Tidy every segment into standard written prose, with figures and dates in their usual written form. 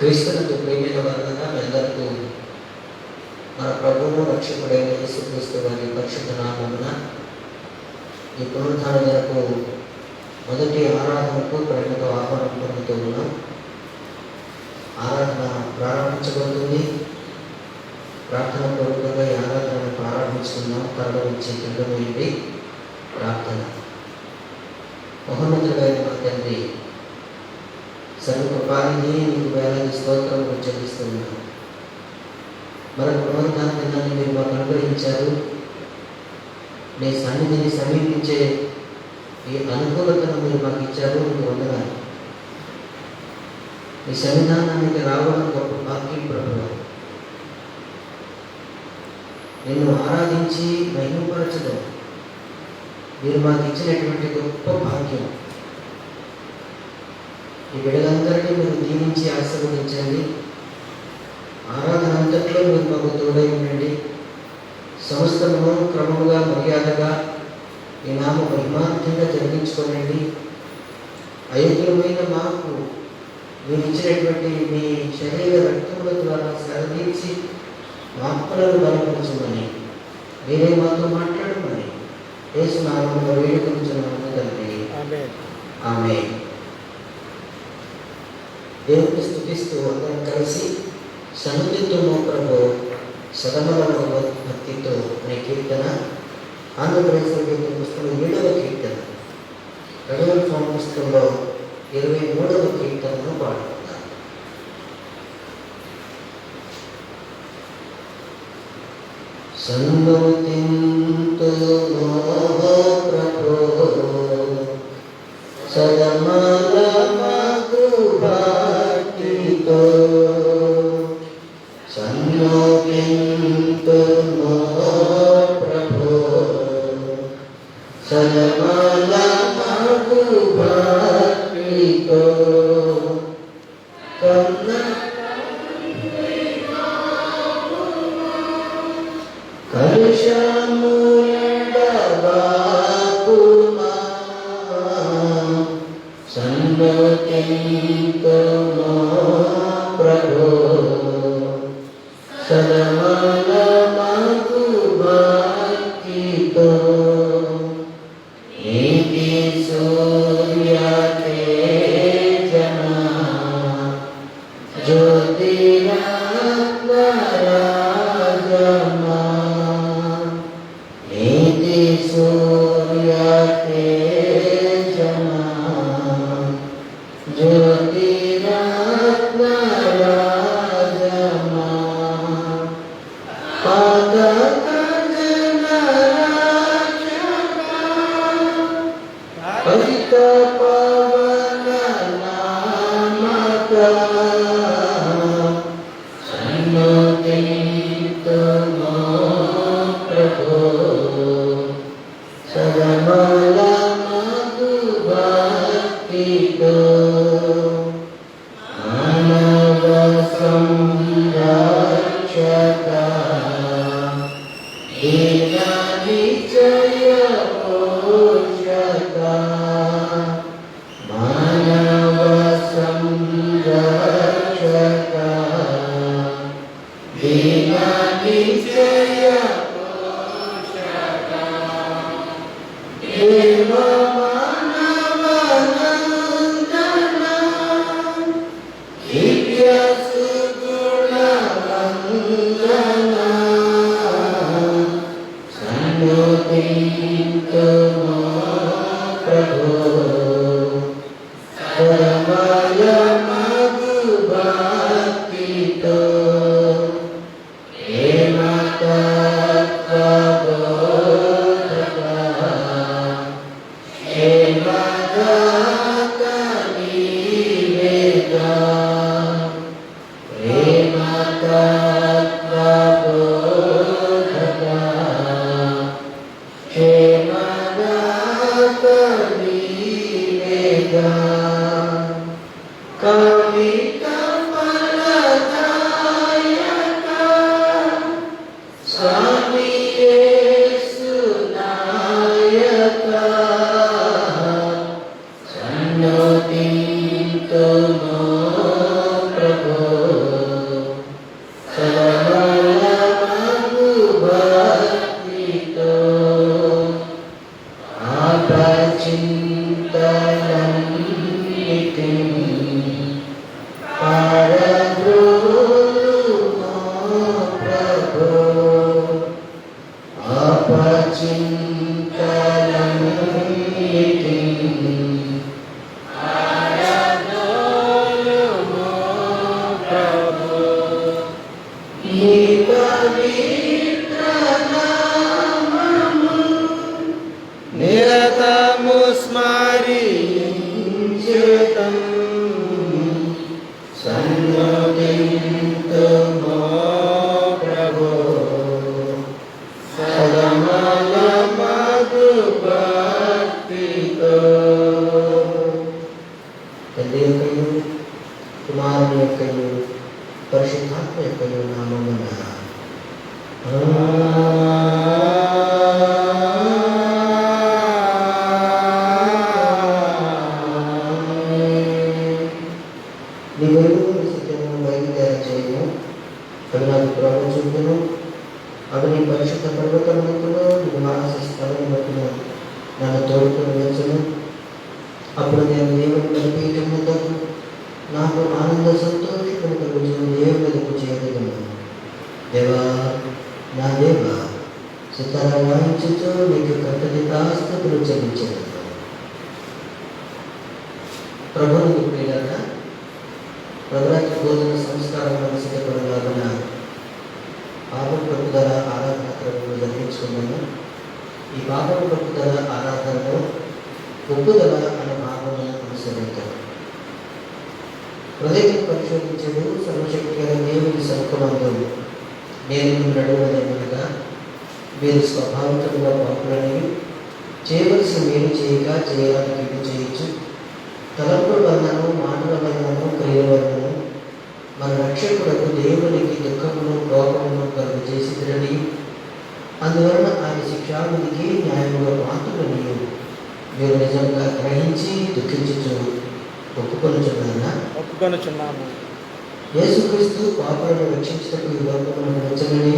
క్రీస్తునందు ప్రియమైన వారులారా, మీ అందరికీ మన ప్రభువు రక్షకుడైన యేసుక్రీస్తు వారి పరిశుద్ధ నామమున ఈ పునరుద్ధాన దినపు మొదటి ఆరాధనకు ప్రేమతో ఆహ్వానం పొందుతూ ఉన్నాం. ఆరాధన ప్రారంభించబడుతుంది. ప్రార్థన పూర్వకంగా ఈ ఆరాధనను ప్రారంభించుకుందాం. కళ్ళ నుంచి తిరగబోయింది ప్రార్థన. మహోన్నతుడైన మా తండ్రి, సర్వకృపానిధి, నీకు వేలాది స్తోత్రములు చెల్లిస్తున్నాను. మరొక పునరుద్ధాన దినాన్ని మీరు మాకు అనుగ్రహించారు. నీ సన్నిధిని సమీపించే ఈ అనుకూలతను మీరు మాకు ఇచ్చారు. నీకు వందనాలు. ఈ సన్నిధానానికి రావడం గొప్ప భాగ్యం ప్రభువు. నిన్ను ఆరాధించి మహిమపరచడం మీరు మాకు ఇచ్చినటువంటి గొప్ప భాగ్యం. ఈ బిడ్డలందరినీ మీరు దీవించి ఆశీర్వదించండి. ఆరాధన అంతట్లో మీరు మాకు తోడై ఉండండి. సమస్తము క్రమముగా మర్యాదగా ఈ నామ మహిమార్థంగా జరిగించుకోనండి. అయోగ్యమైన మాకు మీరు ఇచ్చినటువంటి మీ శరీర రక్తముల ద్వారా సెలవించి ఆత్మలను బలపరచమని, మీరే మాతో మాట్లాడమని యేసు నామములో వేడుకొనుచున్నాము తండ్రి. ఆమేన్. దేవుని స్తుతిస్తూ అందరం కలిసి సన్నిధితో ప్రభు సదమలను భక్తితో అనే కీర్తన, ఆంధ్రప్రదేశ్ సంగీత పుస్తకం 7వ కీర్తన, రెవెన్యూ ఫామ్ పుస్తకంలో 23వ కీర్తనను పాడుకుందాం. సన్నుతింతు ప్రభు సదమలమగు భక్తితో, సన్నుతింతు ప్రభు సదమలమగు భక్తితో, కలుషములండవాకుమా, సన్నుతింతు ప్రభు సదమలమగు భక్తితో, నీతి సూర్య తేజమా జ్యోతిరత్నరాజమా, నీతి సూర్య తేజమా జ్యోతిరత్నరాజమా, పతిత పవన నామక, సన్నుతింతు ప్రభు సదమలమగు భక్తితో, మానవ సంరక్షక దీన విజయ పోషక, మానవ సంరక్షక దీన విజయ పోషక, దేవ మానవనందన దివ్య సుగుణ వందన, సన్నుతింతు ప్రభు సదమలమగు భక్తితో, ప్రేమతో పులకింతుము ప్రభు సదమల మధు భక్తితో. తండ్రి యొక్కయు కుమారుని యొక్కయు పరిశుద్ధాత్మ యొక్కయు నామమున నీ వెలుగు సత్యము బయలుదేర చేయము. అవి నాకు ప్రవచించును. అవి నీ పరిశుద్ధ పర్వతములకును నివాస స్థలములకును నన్ను తోడుకొని వచ్చును. అప్పుడు నేను దేవుని బలిపీఠం వద్దకు నాకు ఆనంద సంతోషములు కలుగును. దేవుని వద్దకు చేరగలను. దేవా నా దేవా సితారా వాయించుతూ నీకు కృతజ్ఞతాస్తుతులు చెల్లించగలను. ప్రభువుకు ప్రియులారా, ప్రభురాత్రి భోజన సంస్కారం సిద్ధపడలాగున పాపం పట్టుదల ఆరాధన క్రమంలో జరిపించుకున్నాను. ఈ పాపం పట్టుదల ఆరాధనలో ఒప్పుదల అనే భావన అనుసరిద్దాం. హృదయం పరిశోధించడు సర్వశక్తి గల దేవుని సముఖమందు నేను నడువదనగా మీరు స్వభావికంగా పాపులని చేయవలసిన మీరు చేయక చేయడానికి ఇది చేయొచ్చు. తలంపుల వలనను మాటల వలనను క్రియల వలనను మన రక్షకులకు దేవునికి దుఃఖమును కోపమును కలుగు చేసిరని అందువలన ఆయన శిక్షావిధికి న్యాయముగా పాత్రులని మీరు నిజంగా గ్రహించి దుఃఖించుచు ఒప్పుకొనుచున్నాము. యేసుక్రీస్తు పాపాలను రక్షించటకు ఈ లోకములను వచ్చనని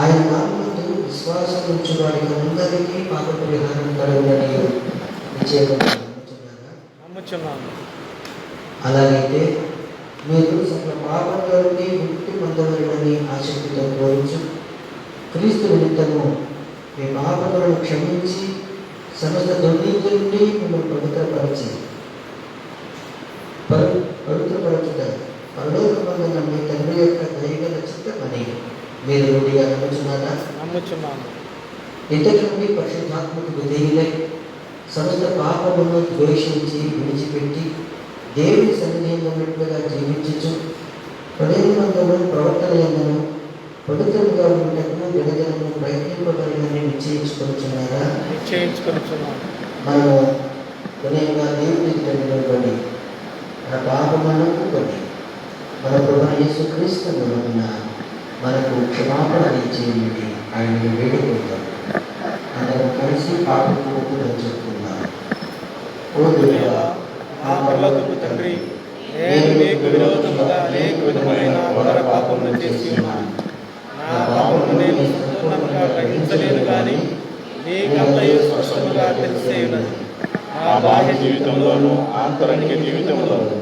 ఆయన నామమునందు విశ్వాసం ఉంచు వారికి అందరికీ పాప పరిహారం కలుగునని నిశ్చయంగా నమ్ముచున్నాను. అలాగైతే మీరు సకల పాపంలో నుండి ముక్తి పొందవలెనని ఆసక్తితో కోరుచు క్రీస్తు నిమిత్తము మీ పాపములను క్షమించి సమస్త దుర్నీతి నుండి మిమ్మల్ని పవిత్రపరచుట పరలోకమందున్న మీ తండ్రి యొక్క దయగల చిత్తమని మీరు రూఢిగా నమ్ముచున్నాను. ఇంతటి నుండి పరిశుద్ధాత్మకు విధేయులై సమస్త పాపములను ద్వేషించి విడిచిపెట్టి దేవుని సన్నిధిలో ఉన్నట్లుగా జీవించు హృదయమందును ప్రవర్తన యందును పవిత్రంగా ఉండటకు దినదినము ప్రయత్నింపబడినని నిశ్చయించుకొనుచున్నారా? మనము వినయంగా దేవునికి నిలబడి మన పాపములను ఒప్పుకొని మన ప్రభువైన యేసుక్రీస్తు వలన మనకు క్షమాపణ ఇచ్చేయండి ఆయనను వేడుకుంటాం. అందరం కలిసి పాపము ఒప్పుకొని చెప్పుకుందాం. ఓ దేవా, మా పరలోకపు తండ్రి, నేను నీకు విరోధముగా అనేక విధమైన ఘోర పాపములు చేసి ఉన్నాను. నా పాపమును నేను సంపూర్ణంగా గ్రహించలేను కానీ నీకంతయు స్పష్టముగా తెలిసే ఉన్నది. నా బాహ్య జీవితంలోనూ ఆంతరంగిక జీవితంలోనూ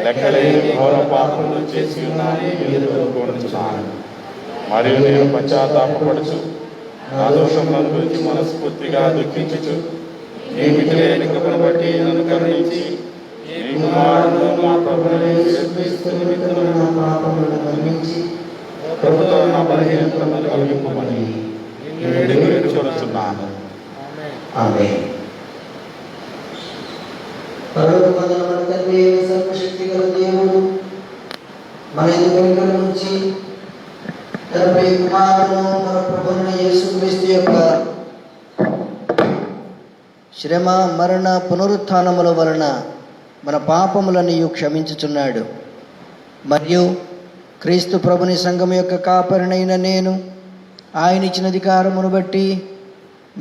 లెక్కలేని ఘోర పాపములు చేసి ఉన్నానని ఎదుర్కొంటున్నాను. మరియు నేను పశ్చాత్తాపపడుచు నా దోషములను గురించి మనస్ఫూర్తిగా దుఃఖించుచు నీ మితిలేని కృపను బట్టి నన్ను కరుణించి నీ కుమారుడు మా ప్రభువైన యేసుక్రీస్తు నిమిత్తము నా పాపములను మన్నించి కృపతో నా బలహీనతలను కలిగింపమని నిన్ను వేడుకొనుచున్నాను. ఆమేన్. పరలోకమందున్న మన తండ్రి అయిన సర్వశక్తి గల దేవుడు మన ఎదుగుదల నుంచి తన ప్రియ కుమారుడు మన ప్రభువైన యేసుక్రీస్తు యొక్క శ్రమ మరణ పునరుత్థానముల వలన మన పాపములను క్షమించుచున్నాడు. మరియు క్రీస్తు ప్రభుని సంఘం యొక్క కాపరినైన నేను ఆయన ఇచ్చిన అధికారమును బట్టి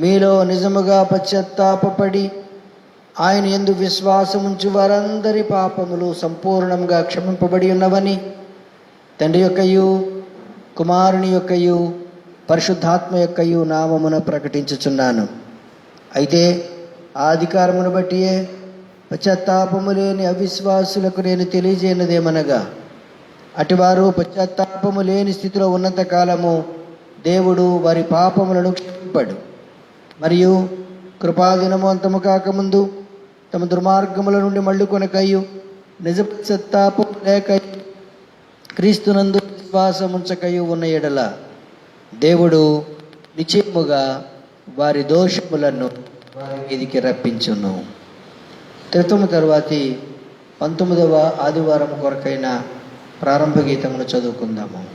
మీలో నిజముగా పశ్చాత్తాపపడి ఆయన యందు విశ్వాసముంచు వారందరి పాపములు సంపూర్ణంగా క్షమింపబడి ఉన్నవని తండ్రి యొక్కయు కుమారుని యొక్కయు పరిశుద్ధాత్మ యొక్కయు నామమున ప్రకటించుచున్నాను. అయితే ఆ అధికారమును బట్టియే పశ్చాత్తాపము లేని అవిశ్వాసులకు నేను తెలియజేయనదేమనగా అటివారు పశ్చాత్తాపము లేని స్థితిలో ఉన్నంత కాలము దేవుడు వారి పాపములను క్షమింపడు. మరియు కృపాదినము అంతము కాకముందు తమ దుర్మార్గముల నుండి మళ్ళుకొనకయు నిజ పశ్చాత్తాపము లేకయు క్రీస్తునందు విశ్వాసముంచకయు ఉన్న ఎడల దేవుడు నిశ్చయముగా వారి దోషములను వారి మీదికి రప్పించును. త్రిత్వము తరువాతి 19వ ఆదివారం కొరకైన ప్రారంభ గీతమును చదువుకుందాము.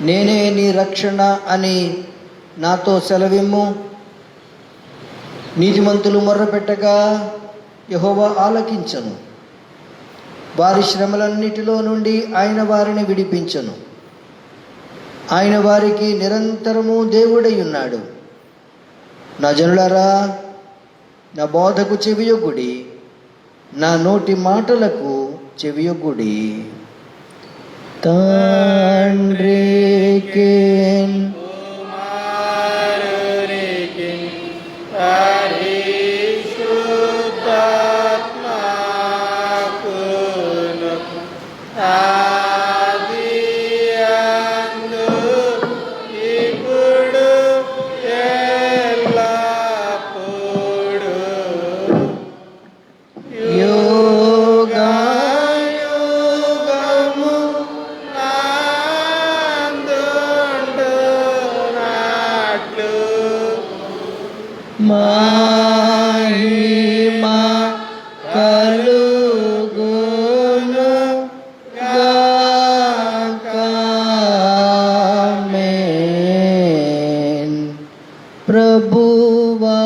నేనే నీ రక్షణ అని నాతో సెలవిమ్ము. నీతిమంతులు మొర్రపెట్టగా యెహోవా ఆలకించను. వారి శ్రమలన్నిటిలో నుండి ఆయన వారిని విడిపించను. ఆయన వారికి నిరంతరము దేవుడై ఉన్నాడు. నా జనులారా, నా బోధకు చెవియొగ్గుడి, నా నోటి మాటలకు చెవియొగ్గుడి. తండ్రికిన్ కుమారునికిన్ పరిశుద్ధాత్మకును ఆదియందు ఇప్పుడు ఎల్లప్పుడూ యుగయుగము అందుండునట్లు మహిమ కలుగును గాక. ఆమేన్. ప్రభువా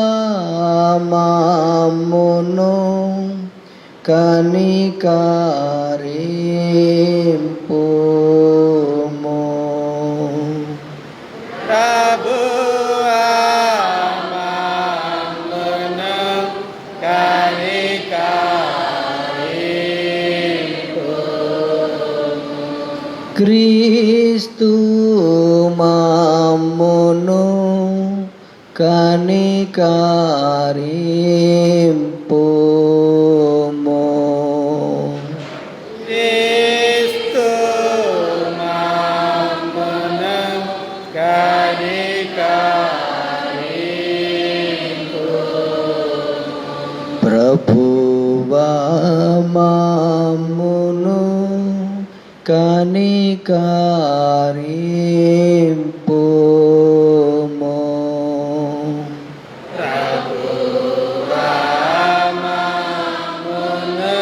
మమ్మును కనికరింపుము. ప్రభువా మమ్మును కనికరింపుము. క్రీస్తు మమ్మును కనికరింపుము. క్రీస్తు మమ్మును కనికరింపుము. ప్రభువా మమ్మును కనికరింపుము. ప్రభువా మమ్మును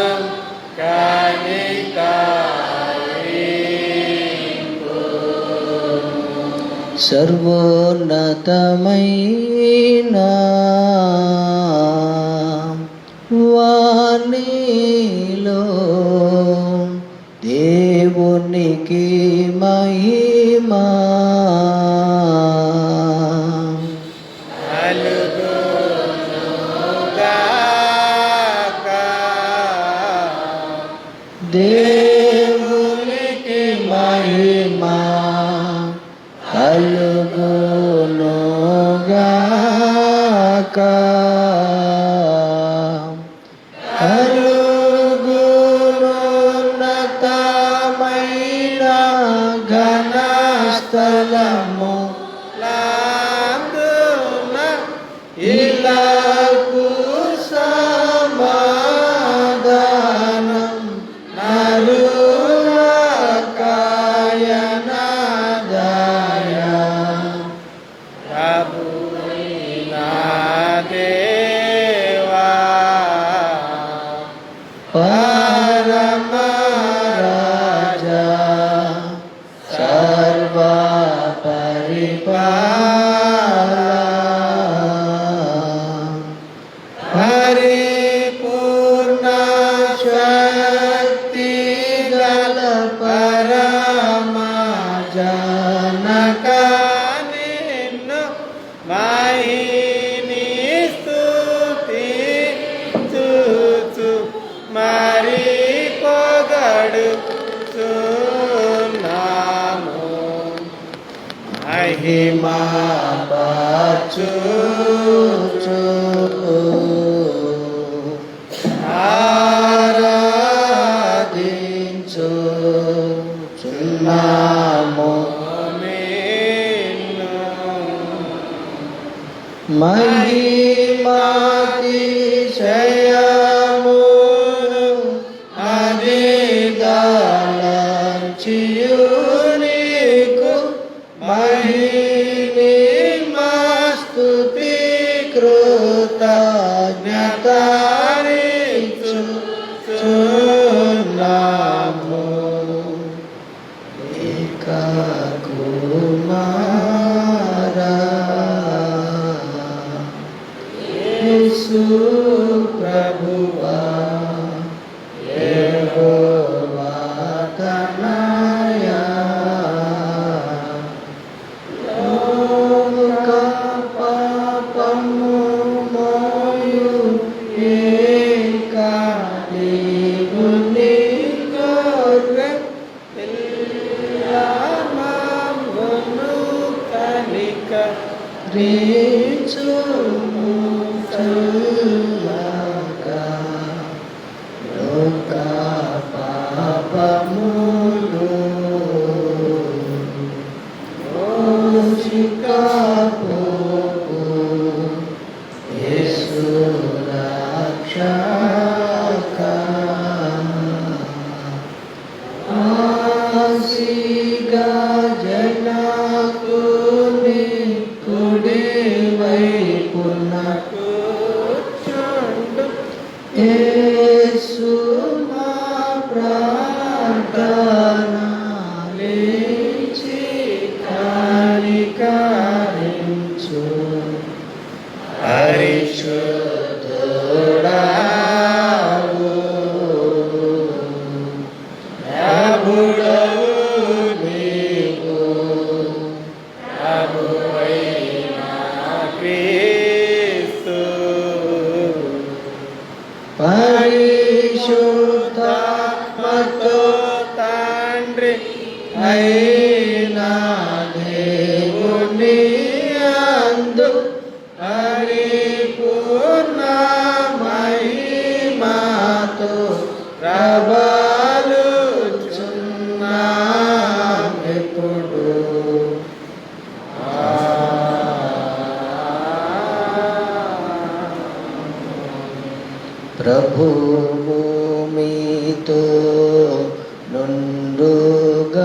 కనికరింపుము. సర్వోన్నతమైన వానిలో దేవునికి మహిమా. కలుగునుగాక. దేవునికి మహిమా కలుగునుగాక. కలుగునున్నతమైన ఘనస్థలము లాందున ఇలాగు సమాధానం నరులకాయనదయ. ప్రభుని నా దేవా పరమరాజా సర్వ పరిపూర్ణ శక్తి గల పరమజనక నిన్ను మహిని స్తుతించుచు మరి పొగడుచున్నాము. మహిమా పరచుచు ఆరాధించుచున్నాము. మహిమాతిశయము అధిదళంచియు నీకు మహిమస్తుతి ప్రభువా యెహోవా తనయా లోక పాపము మోయు ఏక దేవుని గొర్రె పిల్లమమును రేచుము చల్లగా లోక పాపమును మోసికపోవు యేసు రక్షక ఆసిగా జనకుని కుడి వైపున కూర్చుండు యేసు మా ప్రార్థన లేచి కనికరించు పరిశుద్ధుడావు ప్రభుడవు నీవు ప్రభువైన క్రీస్తు పరిశుద్ధాత్మతో తండ్రి అయినా దేవుని అందు పరిపూర్ణ మహిమతో ప్రబలుచున్నామెప్పుడు ప్రభువు మీతో నుండుగాక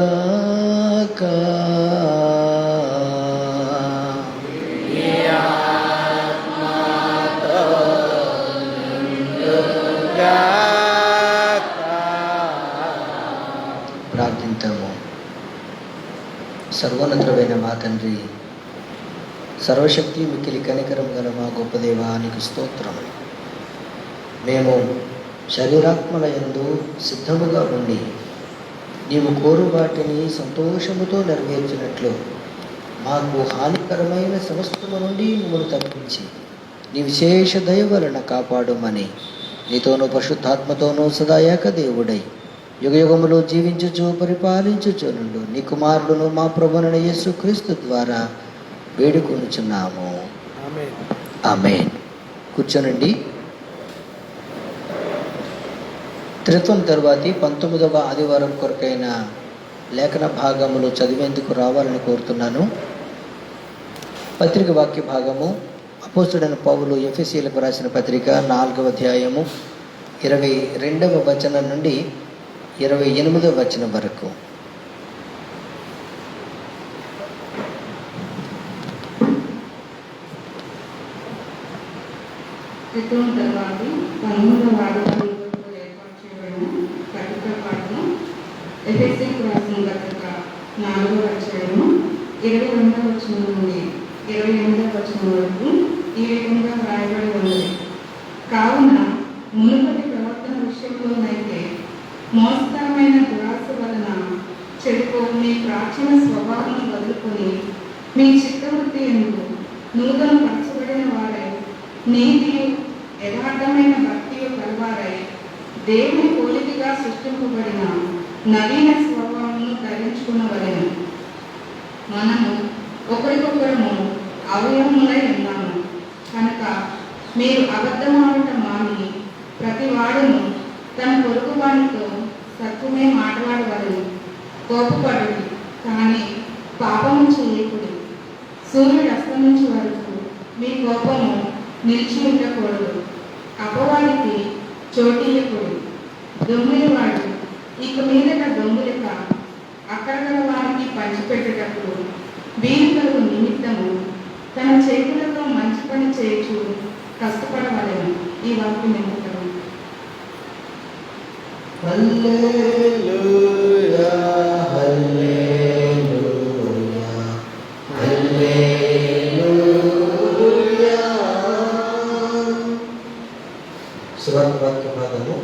ప్రార్థింతాము. సర్వోన్నతుడైన మా తండ్రి, సర్వశక్తి మిక్కిలి కనికరం గల మా గొప్ప దేవానికి స్తోత్రములు. మేము శరీరాత్మల యందు సిద్ధముగా ఉండి నీవు కోరు వాటిని సంతోషముతో నెరవేర్చినట్లు మాకు హానికరమైన సమస్తము నుండి మమ్మల్ని తప్పించి నీ విశేష దయ వలన కాపాడుమని నీతోనూ పరిశుద్ధాత్మతోనూ సదా ఏక దేవుడై యుగయుగములో జీవించుచు పరిపాలించుచునుండు నీ కుమారుడును మా ప్రభువైన యేసుక్రీస్తు ద్వారా వేడుకొనుచున్నాము. ఆమేన్. కూర్చోనండి. త్రిత్వం తరువాతి 19వ ఆదివారం కొరకైన లేఖన భాగములు చదివేందుకు రావాలని కోరుతున్నాను. పత్రిక వాక్య భాగము అపోస్తలుడైన పౌలు ఎఫెసీయులకు రాసిన పత్రిక 4వ అధ్యాయము 22వ వచనం నుండి 28వ వచనం వరకు. క్రితం తర్వాత 19వ ఆదివారం ఏర్పాటు చేయబడిన పత్రిక పాఠం ఎఫెసీయులకు రాసిన పత్రిక 4వ అధ్యాయము 22వ వచనం నుండి 28వ వచనం వరకు ఈ విధంగా వ్రాయబడి ఉన్నది. కావున మునుపటి ప్రవర్తన విషయంలోనైతే మోసకరమైన దురాశ వలన చెడిపోవు మీ ప్రాచీన స్వభావం వదులుకొని మీ చిత్తవృత్తి ఎందుకు నూతన పరచబడిన వారై నీతియు యథార్థమైన భక్తియు కలవారై దేవుని పోలికగా సృష్టింపబడిన నవీన స్వభావమును ధరించుకున్నవలెను. మనము ఒకరికొకరము అవయవములై ఉన్నాము కనుక మీరు అబద్ధమాడట మాని ప్రతి వాడును తన పొరుగు వానితో సత్యమే మాట్లాడవలెను. కోపపడుడి కానీ పాపము చేయకుడి. సూర్యుడు అస్తమించే వరకు మీ కోపము నిలిచి ఉండకూడదు. అపవాదికి చోటీయకుడు. దొంగిలివాడు ఇక మీదట దొంగిలిక అక్కడ గల వారికి పంచిపెట్టేటప్పుడు వీరి కలుగు నిమిత్తము తన చేతులతో మంచి పని చేయొచ్చు కష్టపడవలెను. ఈ వాక్యం నిమిత్తము. హల్లెలూయా హల్లెలూయా హల్లెలూయా. సువార్త వాక్య భాగము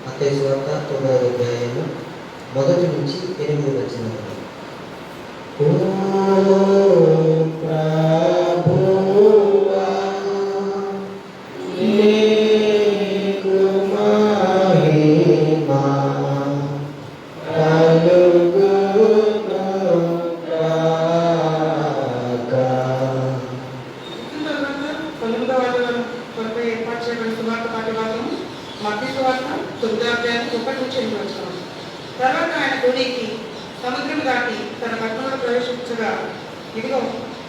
మత్తయి సువార్త 9వ అధ్యాయము 1 నుంచి 8 వచనాలు. ఓ ప్రభువా నీకు మహిమ తర్వాత ఆయన ధోనికి సముద్రం దాటి తన పట్టణంలో ప్రవేశించగా ఇదిగో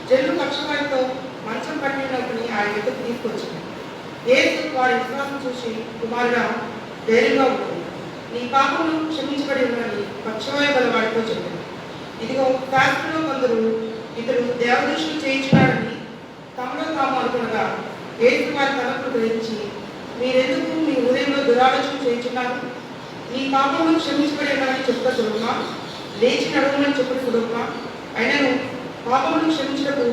జల్లు పక్షవారితో మంచం పట్టినప్పుడు ఆయన ఎదురు తీసుకొచ్చింది. యేసు వారి విశ్వాసం చూసి, కుమారుడా ధైర్యంగా ఉంటుంది, నీ పాపములు క్షమించబడి ఉన్నది పక్షవాయు గల వాడితో చెప్పింది. ఇదిగో శాస్త్రంలో కొందరు ఇతడు దేవదృష్టిని చేయించున్నాడని తమలో తాము అనుకునగా యేసు వారి తలపులు గ్రహించి, మీరెందుకు మీ హృదయంలో దురాలోచన చేయించున్నారు? నీ పాపములు క్షమించబడి ఉన్నాయని చెప్పుట సులభమా, లేచి నడవమని చెప్పుడు సులభమా? అయినను పాపములు క్షమించటకు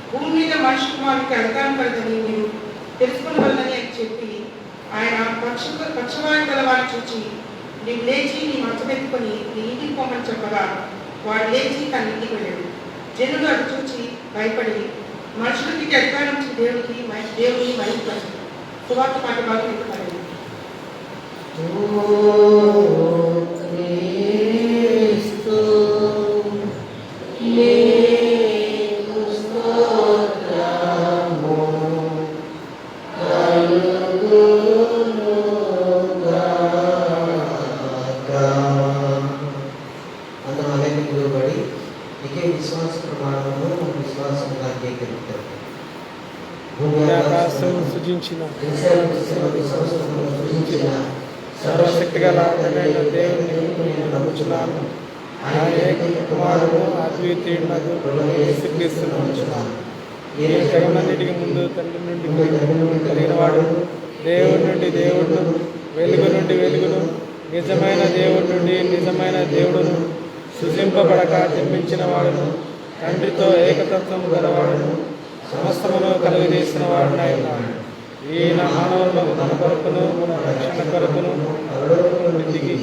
భూమి మీద మనిషి కుమారునికి అధికారం కలదని మీరు తెలుసుకునవలనని అని చెప్పి ఆయన పక్షవాయు గల వారిని చూచి, నీవు లేచి నీ మంచమెత్తుకొని నీ ఇంటికి పోమని చెప్పగా వాడు లేచి తన ఇంటికి వెళ్ళాడు. జనులు అది చూచి భయపడి మనుషులకి అధికారం ఇచ్చిన దేవుని మహిమపరచు. సువార్త పాఠ భాగం ఎక్కువ. విశ్వాస ప్రమాణము విశ్వాసంగా అంగీకరిస్తారు. సృజించిన సృజించిన సర్వశక్తి గల దేవుని నమ్ముచున్నాను. ఆయన ఏకైక కుమారుడు అద్వితీయుడు యేసుక్రీస్తును నమ్ముచున్నాను. ఈ జగమన్నిటికి ముందు తండ్రి నుండి కలిగిన వాడు, దేవుడి నుండి దేవుడును, వెలుగు నుండి వెలుగును, నిజమైన దేవుడి నుండి నిజమైన దేవుడును, సృజింపబడక జన్మించిన వాడును, తండ్రితో ఏకతత్వము గలవాడును, సమస్తమును కలుగజేసిన వాడునై ఉన్నాడు. ఈయన మానవులను మన కొరకును మన రక్షణ కొరకును దిగి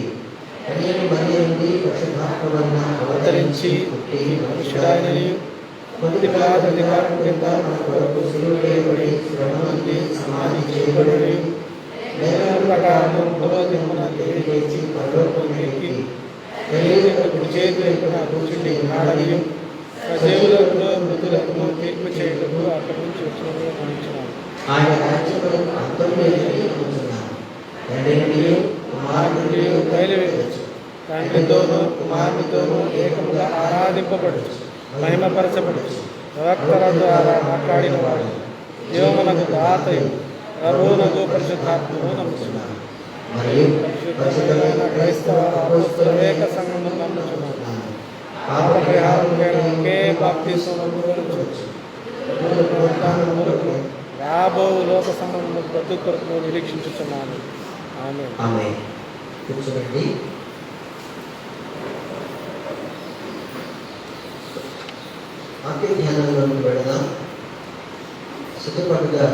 అవతరించి మనుషుడాయనని కొద్ది అధికారం కింద మన కొరకు సిలువవేయబడి సమాధి చేయబడి ప్రకారము మూడవ దినమున లేచి పరలోకం ఎక్కి కుడి చేతి వైపున కూర్చుండి ఉన్నాడని సజీవులకు మృతులకు తీర్పు చేయటకు అక్కడి నుంచి వచ్చినట్లు గమనించినాను. ఆయన రాజ్యములో అంతం లేదని నమ్ముచున్నాను. తండ్రిని కుమారుని బయలువేయవచ్చు, తండ్రితోనూ కుమారునితోనూ ఏకముగా ఆరాధింపబడచ్చు, మహిమపరచబడచ్చు. ప్రవక్తల ద్వారా మాట్లాడిన వాడు, జీవమునకు దాతయు ప్రభువునకు పరిశుద్ధాత్మను నమ్ముచున్నాను. మరియు పరిశుద్ధమైన క్రైస్తవ అపోస్తల ఏక సంఘమును నమ్ముచున్నాను. పాప పరిహారముకైన ఒకే బాప్తిస్మము పొందవచ్చు. రాబో లోక సంఘమును బ్రతుకు కొరకు నిరీక్షించుచున్నాను. ఆమె కూర్చోండి. వాక్య ధ్యానంలోకి వెళదాం. సిద్ధపాటుగా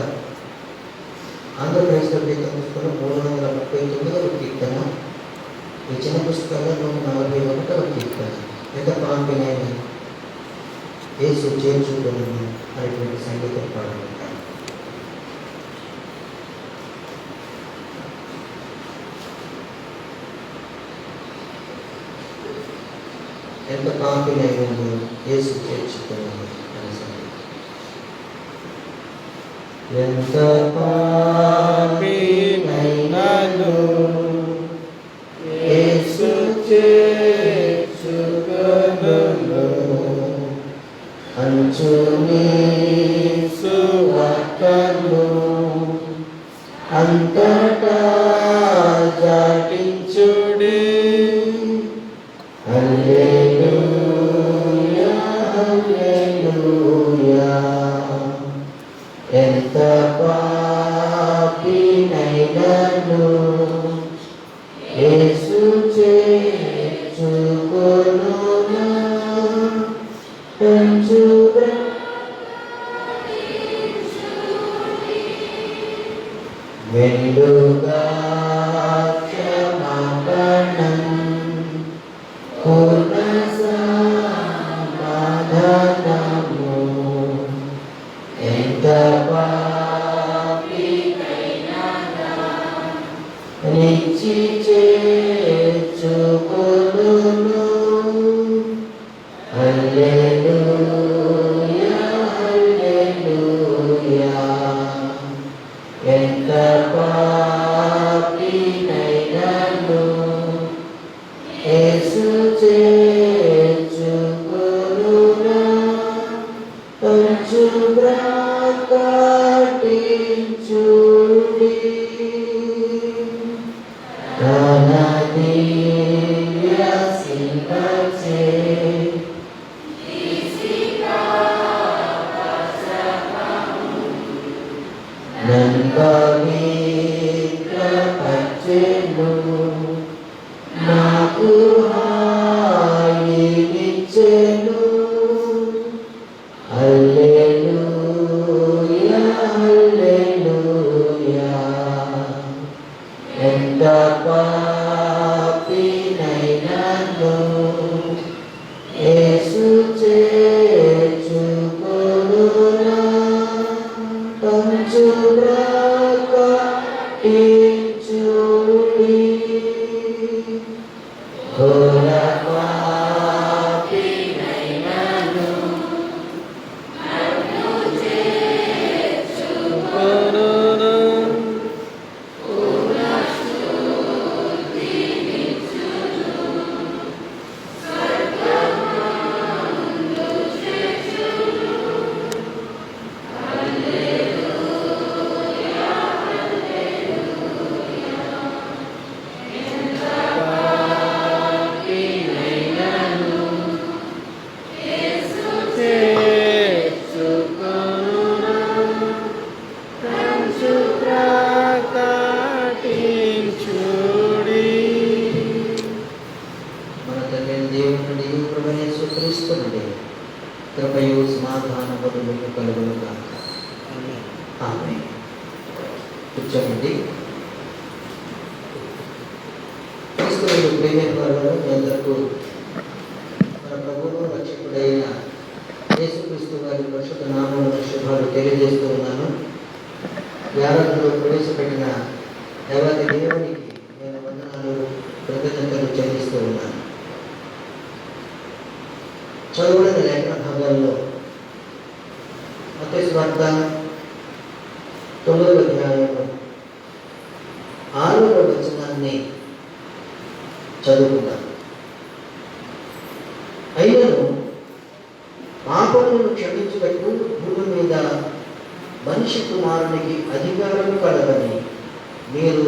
ఆంధ్రప్రదేశ్ గీత పుస్తకం 339వ కీర్తన, ఈ చిన్న పుస్తకంలో 141వ కీర్తన. ఎంత ప్రాంతమైన యేసు చేర్చుకున్నాను అనేటువంటి సంగీతం పాడుకుంటాను. ఎంత ప్రాంతమైన యేసు చేర్చుకున్నాను అనే సంగీతం. ఎంత పాపినైనను యేసు చేర్చుకొనును, అంచుని సువార్తను అంతటా చాటించుడి. హల్లెలూయా హల్లెలూయా. ఎంత పాపినైనను యేసు చేర్చుకొనును, వెళ్ళు నేరుగా క్షమాపణం పూర్ణ సమాధానము ఎంత పాపినైనా నిలిచి చేర్చుకొనును. హల్లెలూయా హల్లెలూయా ఎంత పాపినైనను యేసు చేర్చుకొనును. ప్రకటించుడి తన దివ్య సింహచే నన్ను పవిత్రపరచెను. నాకు హాయినిచ్చెను. హల్లెలూయా హల్లెలూయా ఎంత పాపినైనను యేసు చేర్చుకొనును. ప్రకటించుడి ఘోర పాపినైనను మన తండ్రి దేవుని నుండి ప్రభువైన యేసుక్రీస్తు నుండి కృపయు సమాధానము మీకు కలుగును గాక. ఆమేన్. కూర్చోండి. క్రీస్తునందు ప్రియమైన వారులారా, మీ అందరికీ మన ప్రభువును రక్షకుడైన యేసుక్రీస్తు వారి పరిశుద్ధ నామమున శుభాలు తెలియజేస్తూ ఉన్నాను. యారాధనలో ప్రవేశపెట్టిన దేవాది దేవునికి నేను వందనాలు కృతజ్ఞతలు చెల్లిస్తూ ఉన్నాను. చదువుడిన లేఖన భాగాల్లో మత్తయి సువార్త 9వ అధ్యాయము 6వ వచనాన్ని చదువుకుందాం. అయినను పాపములను క్షమించుటకు భూమి మీద మనిషి కుమారునికి అధికారం కలదని మీరు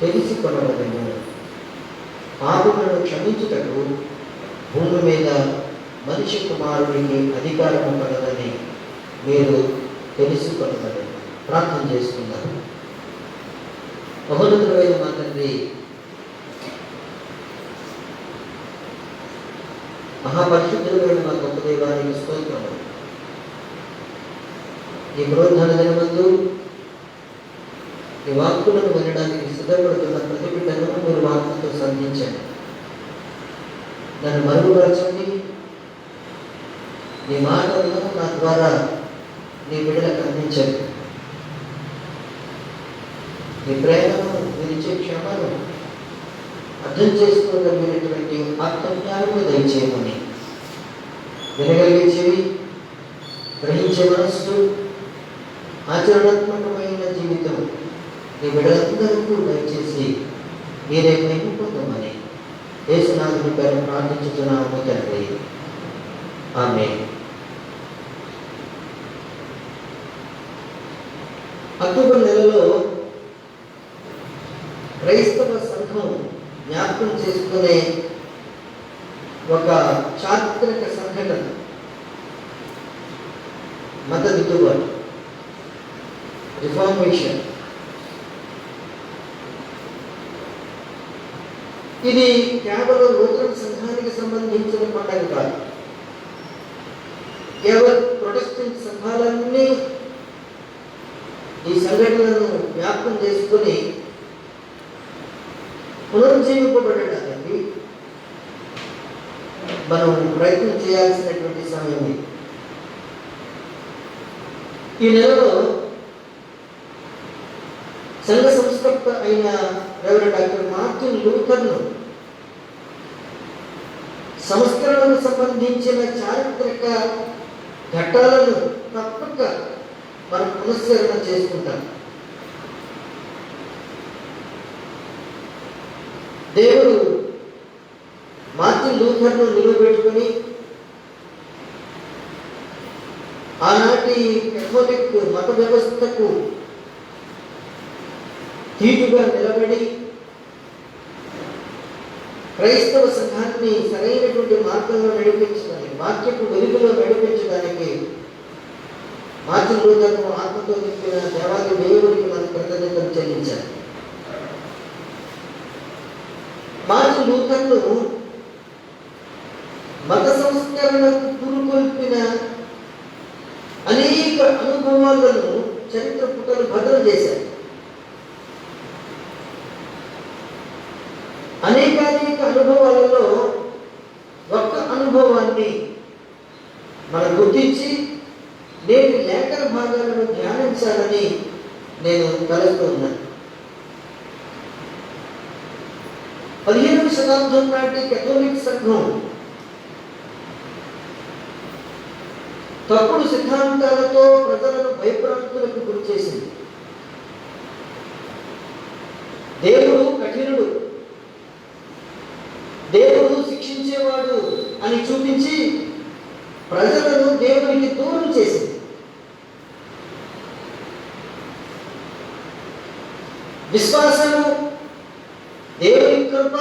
తెలిసి కొనవలెను. పాపములను క్షమించుటకు భూమి మీద మనిషి కుమారునికి అధికారం కలదని మీరు తెలిసి కొనవలెను. ప్రార్థన చేసుకుందాం. మహోన్నతుడైన మా తండ్రి, మహాపరిశుద్ధుడైన మా గొప్ప దైవానికి స్తోత్రము. ఈ పునరుద్ధాన దినమందు ఈ వాక్కులను వినడానికి సిద్ధపడుతున్న ప్రతి బిడ్డను మీరు వాక్కుతో సంధించండి. నన్ను మరుగుపరచండి. నీ మాటలను నా ద్వారా నీ బిడ్డలకు అందించండి. నీ ప్రేమను, విరిచే క్షమను అర్థం చేసుకోగలిగినటువంటి ఆత్మజ్ఞానము దయచేయమని, వినగలిగే చెవి, గ్రహించే మనస్సు, ఆచరణాత్మకమైన జీవితం నీ బిడ్డలందరికీ దయచేసి మీరే మహిమ పొందమని యేసునాథుని పేరు ప్రార్థించుతున్నాము తండ్రి. ఆమేన్. అక్టోబర్ నెలలో క్రైస్తవ సంఘం జ్ఞాపకం చేసుకునే ఒక చారిత్రక సంఘటన మత దిద్దుబాటు, రిఫార్మేషన్. ఇది కేవలం నూతన సంఘానికి సంబంధించిన పండుగ కాదు. కేవలం ప్రొటెస్టెంట్ సంఘాలన్నీ ఈ సంఘటనలను జ్ఞాపకం చేసుకొని పునరుజ్జీవింపబడడానికి మనం ప్రయత్నం చేయాల్సినటువంటి సమయం ఇది. ఈ నెలలో సంఘ సంస్కర్త అయిన రెవరెండ్ డాక్టర్ మార్టిన్ లూథర్ను సంస్కరణకు సంబంధించిన చారిత్రక ఘట్టాలను తప్పక మనం పునశ్చరణ చేసుకుంటాం. దేవుడు మార్టిన్ లూథర్ను నిలబెట్టుకుని ఆనాటి కేథోలిక్ మత వ్యవస్థకు తీటుగా నిలబడి క్రైస్తవ సంఘాన్ని సరైనటువంటి మార్గంలో నడిపించడానికి, వాక్యపు వెలుగులో నడిపించడానికి మార్టిన్ లూథర్ను ఆత్మతో నింపిన దేవాది దేవుడికి మనం కృతజ్ఞతలు చెల్లించాలి. మార్టిన్ లూథర్ను మత సంస్కరణకు పురుకొల్పిన అనేక అనుభవాలను చరిత్ర పుటలు భద్రం చేశారు. అనేక అనుభవాలలో ఒక్క అనుభవాన్ని మనం గుర్తించి నేటి లేఖన భాగాలను ధ్యానించాలని నేను తలస్తూ ఉన్నాను. 15వ శతాబ్దం నాటి కేథోలిక్ సంఘం తప్పుడు సిద్ధాంతాలతో ప్రజలను భయప్రాంతులకు గురి చేసింది. దేవుడు కఠినుడు, దేవుడు శిక్షించేవాడు అని చూపించి ప్రజలను దేవునికి దూరం చేసింది. విశ్వాసము, దేవుని కృప,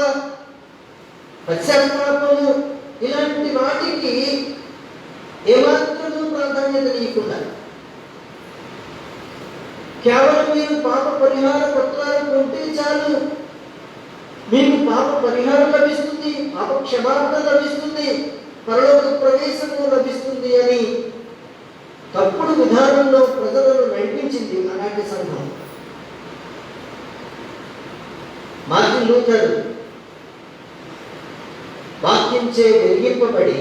పశ్చాత్తాపము ఇలాంటి వాటికి ఏమాత్రము ప్రాధాన్యత ఇవ్వకుండా కేవలం మీరు పాప పరిహార పత్రాలు కొంటే చాలు, మీకు పాప పరిహారం లభిస్తుంది, పాప క్షమాపణ లభిస్తుంది, పరలోక ప్రవేశము లభిస్తుంది అని తప్పుడు విధానంలో ప్రజలను నడిపించింది ఆనాటి సంఘం. మార్టిన్ లూథర్ వాక్యంచే వెలిగింపబడి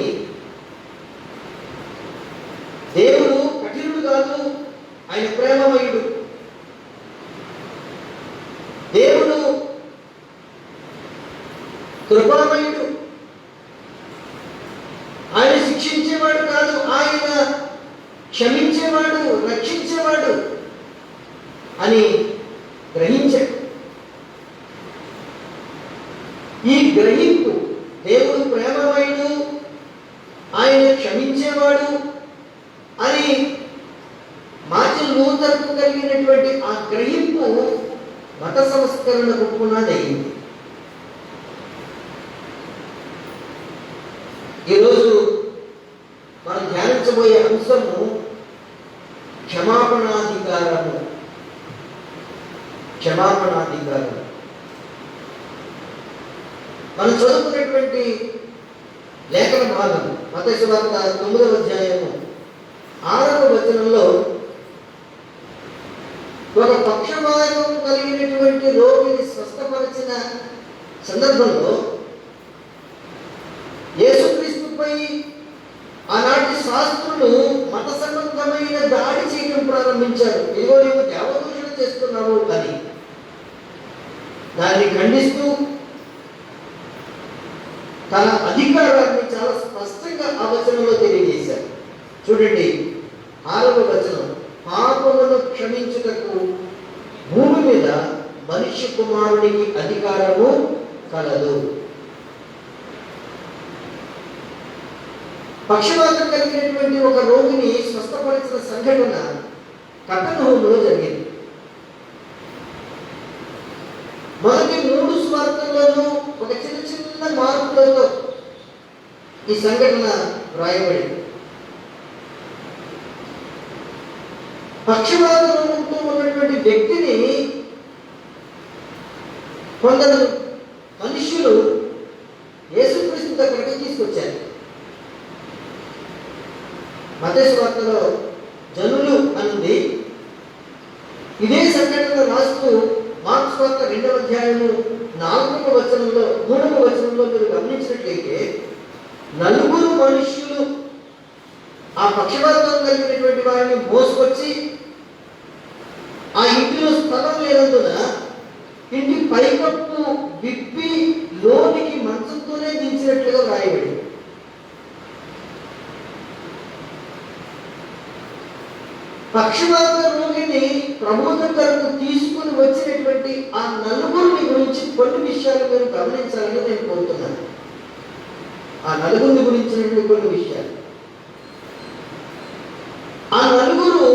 దేవుడు కఠినుడు కాదు, ఆయన ప్రేమమయుడు, దేవుడు కృపామయుడు, ఆయన శిక్షించేవాడు కాదు, ఆయన క్షమించేవాడు, రక్షించేవాడు అని గ్రహించాడు. ఈ గ్రహింపు, దేవుడు ప్రేమమయుడు, ఆయన క్షమించేవాడు అని మార్టిన్ లూథర్కు కలిగినటువంటి ఆ గ్రహింపు మత సంస్కరణకు పునాదైంది. ఈరోజు మనం ధ్యానించబోయే అంశము క్షమాపణాధికారము. క్షమాపణాధికారం మనం చదువుకున్నటువంటి లేఖన భాగం మత్తయి సువార్త 9వ అధ్యాయము 6వ వచనంలో ఒక పక్షవాతం కలిగినటువంటి రోగిని స్వస్థపరిచిన సందర్భంలో యేసుక్రీస్తుపై ఆనాటి శాస్త్రులు మత సంబంధమైన దాడి చేయడం ప్రారంభించారు. ఇదిగో నీవు దేవదూషణ చేస్తున్నావు అని దాన్ని ఖండిస్తూ తన అధికారాన్ని చాలా స్పష్టంగా ఆ వచనంలో తెలియజేశారు. చూడండి 6వ వచనం, పాపమును క్షమించుటకు భూమి మీద మనిషి కుమారునికి అధికారము కలదు. పక్షవాతం కలిగినటువంటి ఒక రోగిని స్వస్థపరిచిన సంఘటన కపెర్నహూములో జరిగింది. మొదటి 3 సువార్తల్లోనూ ఒక చిన్న చిన్న మార్పులతో ఈ సంఘటన వ్రాయబడింది. పక్షవాతంతో ఉన్నటువంటి వ్యక్తిని కొందరు మనుషులు యేసుక్రీస్తు దగ్గరికి తీసుకొచ్చారు. మత్తయి సువార్తలో జనులు అనుంది, ఇదే సంఘటన రాస్తూ మార్క్స్ వార్త 2వ అధ్యాయము 4వ వచనంలో 3వ వచనంలో మీరు గమనించినట్లయితే నలుగురు మనుష్యులు ఆ పక్షవాతం కలిగినటువంటి వారిని మోసుకొచ్చి ఆ ఇంటిలో స్థలం లేనందున ఇంటి పైకప్పు విప్పి లోనికి మంచంతోనే దించినట్లుగా వ్రాయబడింది. పక్షవాత రోగిని ప్రభు దగ్గరకు తీసుకుని వచ్చినటువంటి ఆ నలుగురిని గురించి కొన్ని విషయాలు మీరు గమనించాలని నేను కోరుతున్నాను. ఆ నలుగురిని గురించినటువంటి కొన్ని విషయాలు. ఆ నలుగురు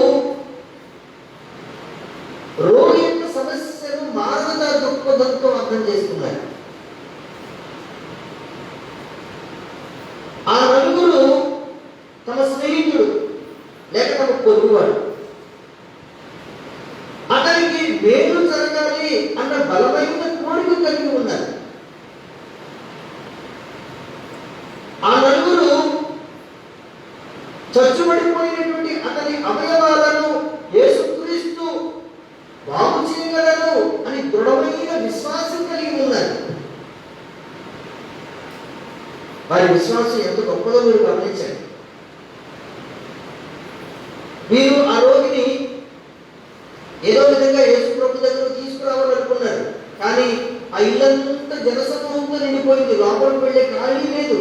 రోగి యొక్క సమస్యను మానవత దృక్పథంతో అర్థం చేసుకున్నారు. ఆ నలుగురు తమ స్నేహితుడు లేక తమ పొరుగువాడు, అతనికి మేలు జరగాలి అన్న బలమైన కోరిక కలిగి ఉన్నారు. ఆ నలుగురు చచ్చుబడిపోయినటువంటి అతని అవయవాలను యేసుక్రీస్తు బాగు చేయగలరు అని దృఢమైన విశ్వాసం కలిగి ఉన్నారు. వారి విశ్వాసం ఎంత గొప్పదో మీరు గమనించండి. మీరు ఆ రోగిని ఏదో విధంగా యేసు ప్రభు దగ్గరకు తీసుకురావాలనుకున్నారు, కానీ ఆ ఇల్లంతా జనసమూహంతో నిండిపోయింది, లోపలికి వెళ్ళే ఖాళీ లేదు.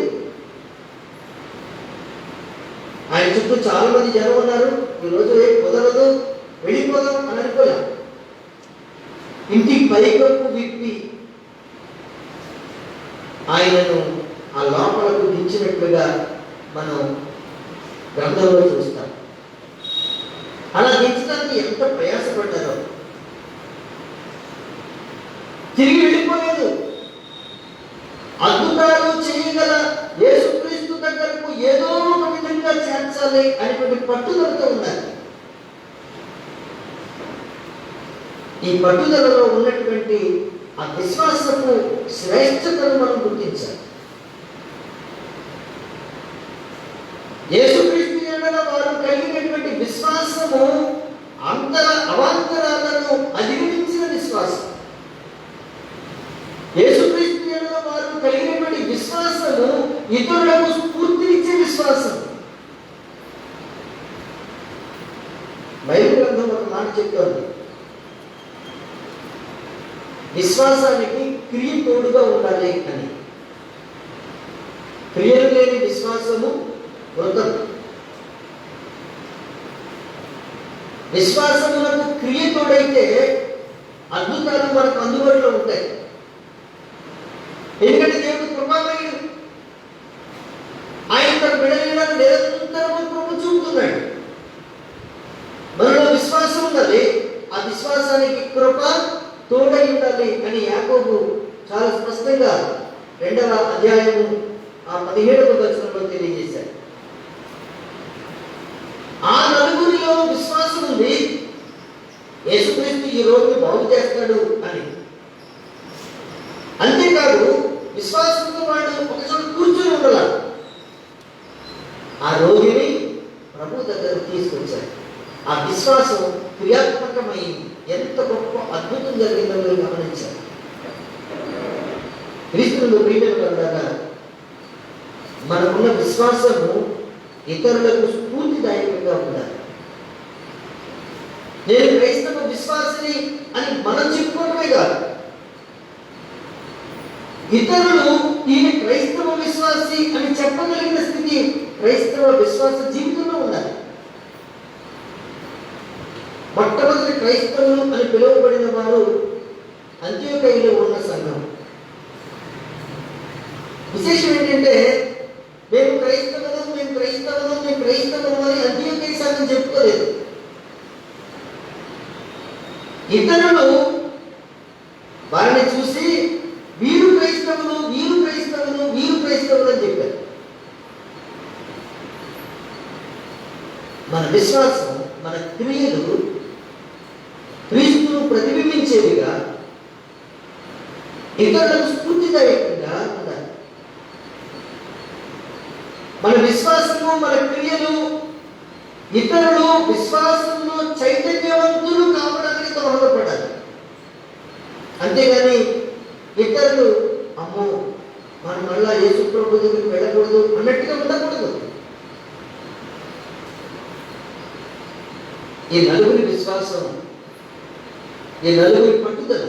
ఆయన చుట్టూ చాలా మంది జనం ఉన్నారు. ఈరోజు కుదరదు, వెళ్ళిపోదాం అని అనుకోలే. ఇంటి పైకప్పు విప్పి ఆయనను ఆ లోపలకు దించినట్లుగా మనం గ్రంథంలో చూస్తాం. అలా దించడానికి ఎంత ప్రయాసపడ్డారో. తిరిగి వెళ్ళిపోలేదు. అద్భుతాలు చేయగల యేసుక్రీస్తు దగ్గరకు ఏదో ఒక విధంగా చేర్చాలి అనేటువంటి పట్టుదలతో ఉన్నారు. ఈ పట్టుదలలో ఉన్నటువంటి ఆ విశ్వాసపు శ్రేష్టతను మనం గుర్తించాలి. యేసుక్రీస్తు యందు వారు కలిగినటువంటి విశ్వాసము అవాంతరాలను అధిగమించిన విశ్వాసం. యేసుక్రీస్తు యందు వారు కలిగినటువంటి విశ్వాసము ఇతరులకు స్ఫూర్తినిచ్చే విశ్వాసం. బైబిల్ గ్రంథం ఒక మాట చెప్తోంది, విశ్వాసానికి క్రియ తోడుగా ఉండాలి అని. క్రియలు లేని విశ్వాసము వృథం. విశ్వాసములకు క్రియ తోడైతే అద్భుతాలు మనకు అందుబాటులో ఉంటాయి. ఎందుకంటే దేవుడు కృపామయుడు. ఆయన తన బిడ్డలను నిరంతరము కృప చూపుతున్నాడు. మనలో విశ్వాసం ఉన్నది, ఆ విశ్వాసానికి కృప తోడై ఉండాలి అని యాకోబు చాలా స్పష్టంగా 2వ అధ్యాయము 17వ వచనంలో తెలియజేశాడు. ఆ నలుగురిలో విశ్వాసం ఉంది, యేసుక్రీస్తు ఈ రోగిని బాగు చేస్తాడు అని. అంతేకాదు విశ్వాసంతో వాడు ఒక చోట కూర్చొని ఉండాల. ఆ రోగిని ప్రభు దగ్గరకు తీసుకొచ్చాడు. ఆ విశ్వాసం క్రియాత్మకమైంది. ఎంత గొప్ప అద్భుతం జరిగిందో మీరు గమనించారు. క్రీస్తువులో ప్రియమైన మనకున్న విశ్వాసము ఇతరులకు స్ఫూర్తిదాయకంగా ఉండాలి. నేను క్రైస్తవ విశ్వాసిని అని మనం చెప్పుకోవడమే కాదు, ఇతరులు ఈయన క్రైస్తవ విశ్వాసి అని చెప్పగలిగిన స్థితి క్రైస్తవ విశ్వాస జీవితంలో ఉండాలి. మొట్టమొదటి క్రైస్తవులు అని పిలువబడిన వారు అంత్యోకయలో ఉన్న సంఘం. విశేషం ఏంటంటే మేము క్రైస్తవులు అని అంత్యోకయ సంఘం చెప్పుకోలేదు. ఇతరులు వారిని చూసి వీరు క్రైస్తవులు అని చెప్పారు. మన విశ్వాసం, మన క్రియలు క్రీస్తును ప్రతిబింబించేవిగా, ఇతరులకు స్ఫూర్తిదాయకంగా ఉండాలి. మన విశ్వాసము, మన క్రియలు ఇతరులు విశ్వాసంలో చైతన్యవంతులు కావడానికి అంతేగాని ఇతరులు అమ్మో మనం మళ్ళా యేసు ప్రభు దగ్గరికి వెళ్ళకూడదు అన్నట్టుగా ఉండకూడదు. ఈ నలుగురి విశ్వాసం, ఈ నలుగురి పట్టుదల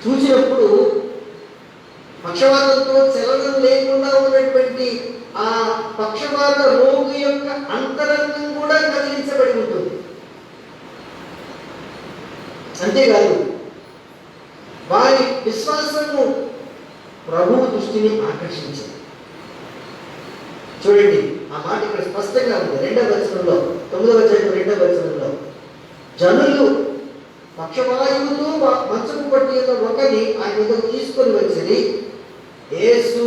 చూసినప్పుడు పక్షవాతంతో చలనం లేకుండా ఉన్నటువంటి ఆ పక్షవాత రోగి యొక్క అంతరంగం కూడా కదిలించబడి ఉంటుంది. అంతేకాదు వారి విశ్వాసము ప్రభువు దృష్టిని ఆకర్షించింది. చూడండి, ఆ మాట ఇక్కడ స్పష్టంగా ఉంది. 2వ వచనంలో, 9వ అధ్యాయం 2వ వచనంలో, జనులు పక్షవాయువుతో మంచము పట్టి ఒకరిని ఆయన వద్దకు తీసుకొని వచ్చి యేసు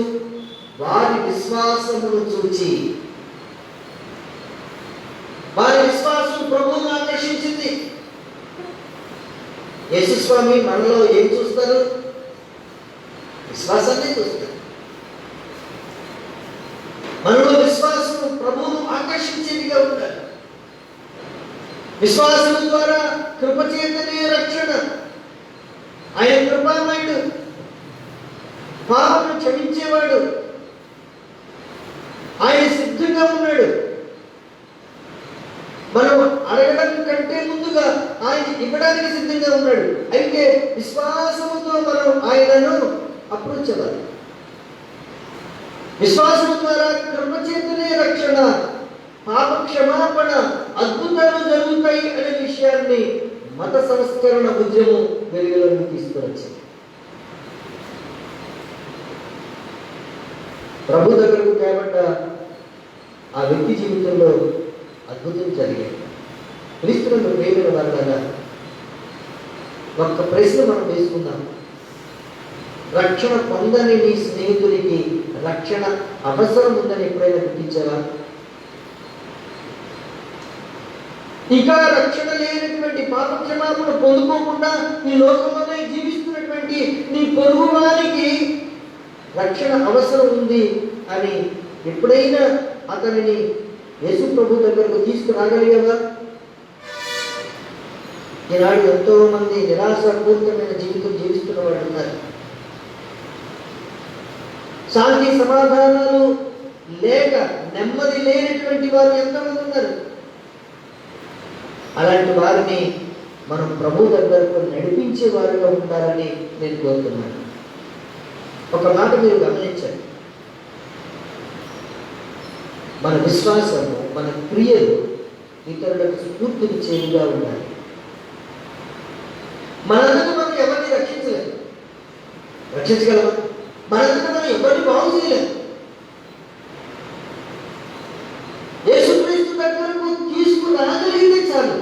వారి విశ్వాసమును చూచి, వారి విశ్వాసం ప్రభువును ఆకర్షించింది. యేసు స్వామి మనలో ఏం చూస్తారు? విశ్వాసాన్ని చూస్తారు. మనలో విశ్వాసం ప్రభువును ఆకర్షించేదిగా ఉండాలి. విశ్వాసం ద్వారా కృపచేతనే రక్షణ. ఆయన కృపామయుడు, పాపను క్షమించేవాడు. ఆయన సిద్ధంగా ఉన్నాడు. మనం అడగడం కంటే ముందుగా ఆయన ఇవ్వడానికి సిద్ధంగా ఉన్నాడు. అయితే విశ్వాసముతో మనం ఆయనను అప్రోచ్ అవ్వాలి. విశ్వాసం ద్వారా కృపచేతనే రక్షణ, పాప క్షమాపణ, అద్భుతాలు జరుగుతాయి అనే విషయాన్ని మత సంస్కరణ ఉద్యమం వెలుగులోకి తీసుకువచ్చింది. ప్రభు దగ్గరకు కేవట ఆ వ్యక్తి జీవితంలో అద్భుతం జరిగేది. క్రీస్తునందు ప్రేమైన వారులారా, ఒక్క ప్రశ్న మనం వేసుకుందాం. రక్షణ పొందని నీ స్నేహితుడికి రక్షణ అవసరం ఉందని ఎప్పుడైనా గుర్తించావా? ఇంకా రక్షణ లేనటువంటి పాప క్షమాపణ పొందుకోకుండా ఈ లోకంలోనే జీవిస్తున్నటువంటి నీ పొరుగు వారికి రక్షణ అవసరం ఉంది అని ఎప్పుడైనా అతనిని యేసు ప్రభు దగ్గరకు తీసుకురాగలిగావా? ఈనాడు ఎంతో మంది నిరాశాపూరితమైన జీవితం జీవిస్తున్న వాళ్ళు ఉన్నారు. శాంతి సమాధానాలు లేక నెమ్మది లేనటువంటి వారు ఎంతమంది ఉన్నారు. అలాంటి వారిని మనం ప్రభు దగ్గరకు నడిపించే వారిగా ఉండాలని నేను కోరుతున్నాను. ఒక మాట మీరు గమనించండి. మన విశ్వాసము, మన క్రియలు ఇతరులకు స్ఫూర్తినిచ్చేవిగా ఉండాలి. మనందుకు మనం ఎవరిని రక్షించలేము. రక్షించగలమా? మనందుకు మనం ఎవరిని బాగు చేయలేము. యేసుక్రీస్తు దగ్గరకు తీసుకురాగలిగితే చాలు,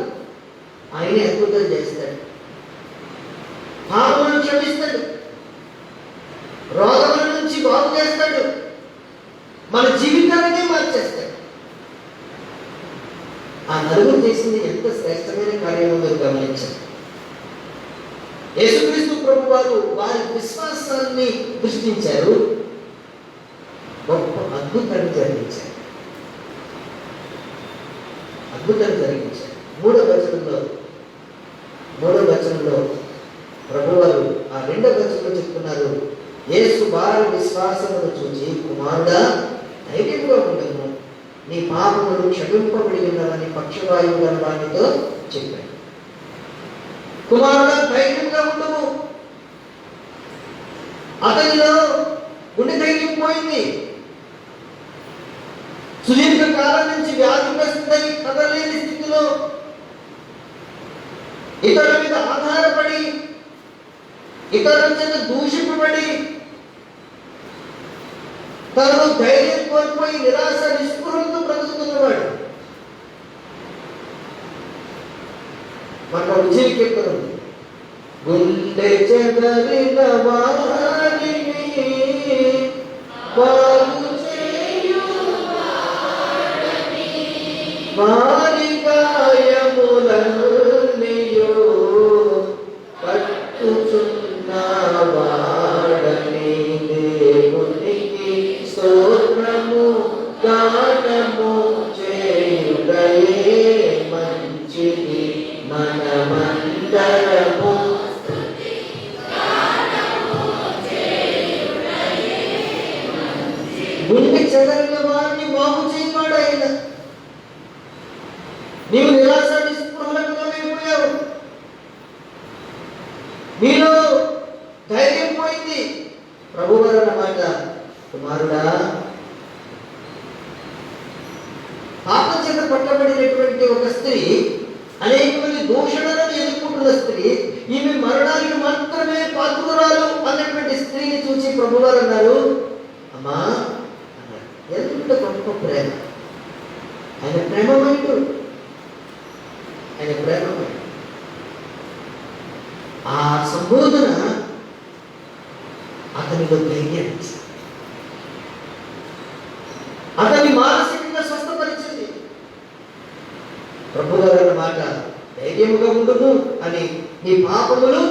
ఆయనే అద్భుతాలు చేస్తాడు. పాపములను క్షమిస్తాడు, రోగముల నుంచి బాగు చేస్తాడు, మన జీవితాలనే మార్చేస్తాడు. ఆ నలుగురు చేసింది ఎంత శ్రేష్టమైన కార్యమో మీరు గమనించారు. యేసుక్రీస్తు ప్రభు వారు వారి విశ్వాసాన్ని దృష్టించారు, గొప్ప అద్భుతాన్ని జరిగించారు. అద్భుతాన్ని జరిగించారు. 3వ వచనంలో ప్రభువారు ఆ 2వ వచనంలో చెప్తున్నారు, యేసు వారి విశ్వాసమును చూచి, కుమారుడా ధైర్యంగా ఉండను, నీ పాపములు క్షమింపబడి ఉన్నవని పక్షవాయువు గల వానితో చెప్పాడు. కుమారుడా ధైర్యంగా ఉండవు. అతనిలో గుండె ధైర్యం పోయింది. సుదీర్ఘ కాలం నుంచి వ్యాధిగ్రస్తుడై కదలేని స్థితిలో ఇతరుల మీద ఆధారపడి, ఇతరుల చేత దూషింపబడి, తనను ధైర్యం కోల్పోయి నిరాశ నిస్పృహలతో బ్రతుకుతున్నవాడు. మన విజయ కీర్తనం, గుండె చెదరిన వారిని బాగు చేయు వారి గాయములన్నీయు కట్టుచున్న వాడని దేవునికి స్తోత్రము గానము చేయుటయే మంచిది మనమందరము ప్రభువారు అన్నమాట, కుమారుడా, పాపం చేత పట్టబడినటువంటి ఒక స్త్రీ, అనేక మంది దూషణలను ఎదుర్కొంటున్న స్త్రీ, ఈమె మరణానికి మాత్రమే పాత్రురాలు అన్నటువంటి స్త్రీని చూసి ప్రభువారు అన్నారు, అమ్మా అన్నారు. ఎంత గొప్ప ప్రేమ! ఆయన ప్రేమమయుడు, ఆయన ప్రేమమయుడు. ఆ సంబోధన అతనిలో ధైర్యం ఇచ్చింది, అతన్ని మానసికంగా స్వస్థపరిచింది. ప్రభుగారు అన్నమాట, ధైర్యముగా ఉండును అని, నీ పాపములు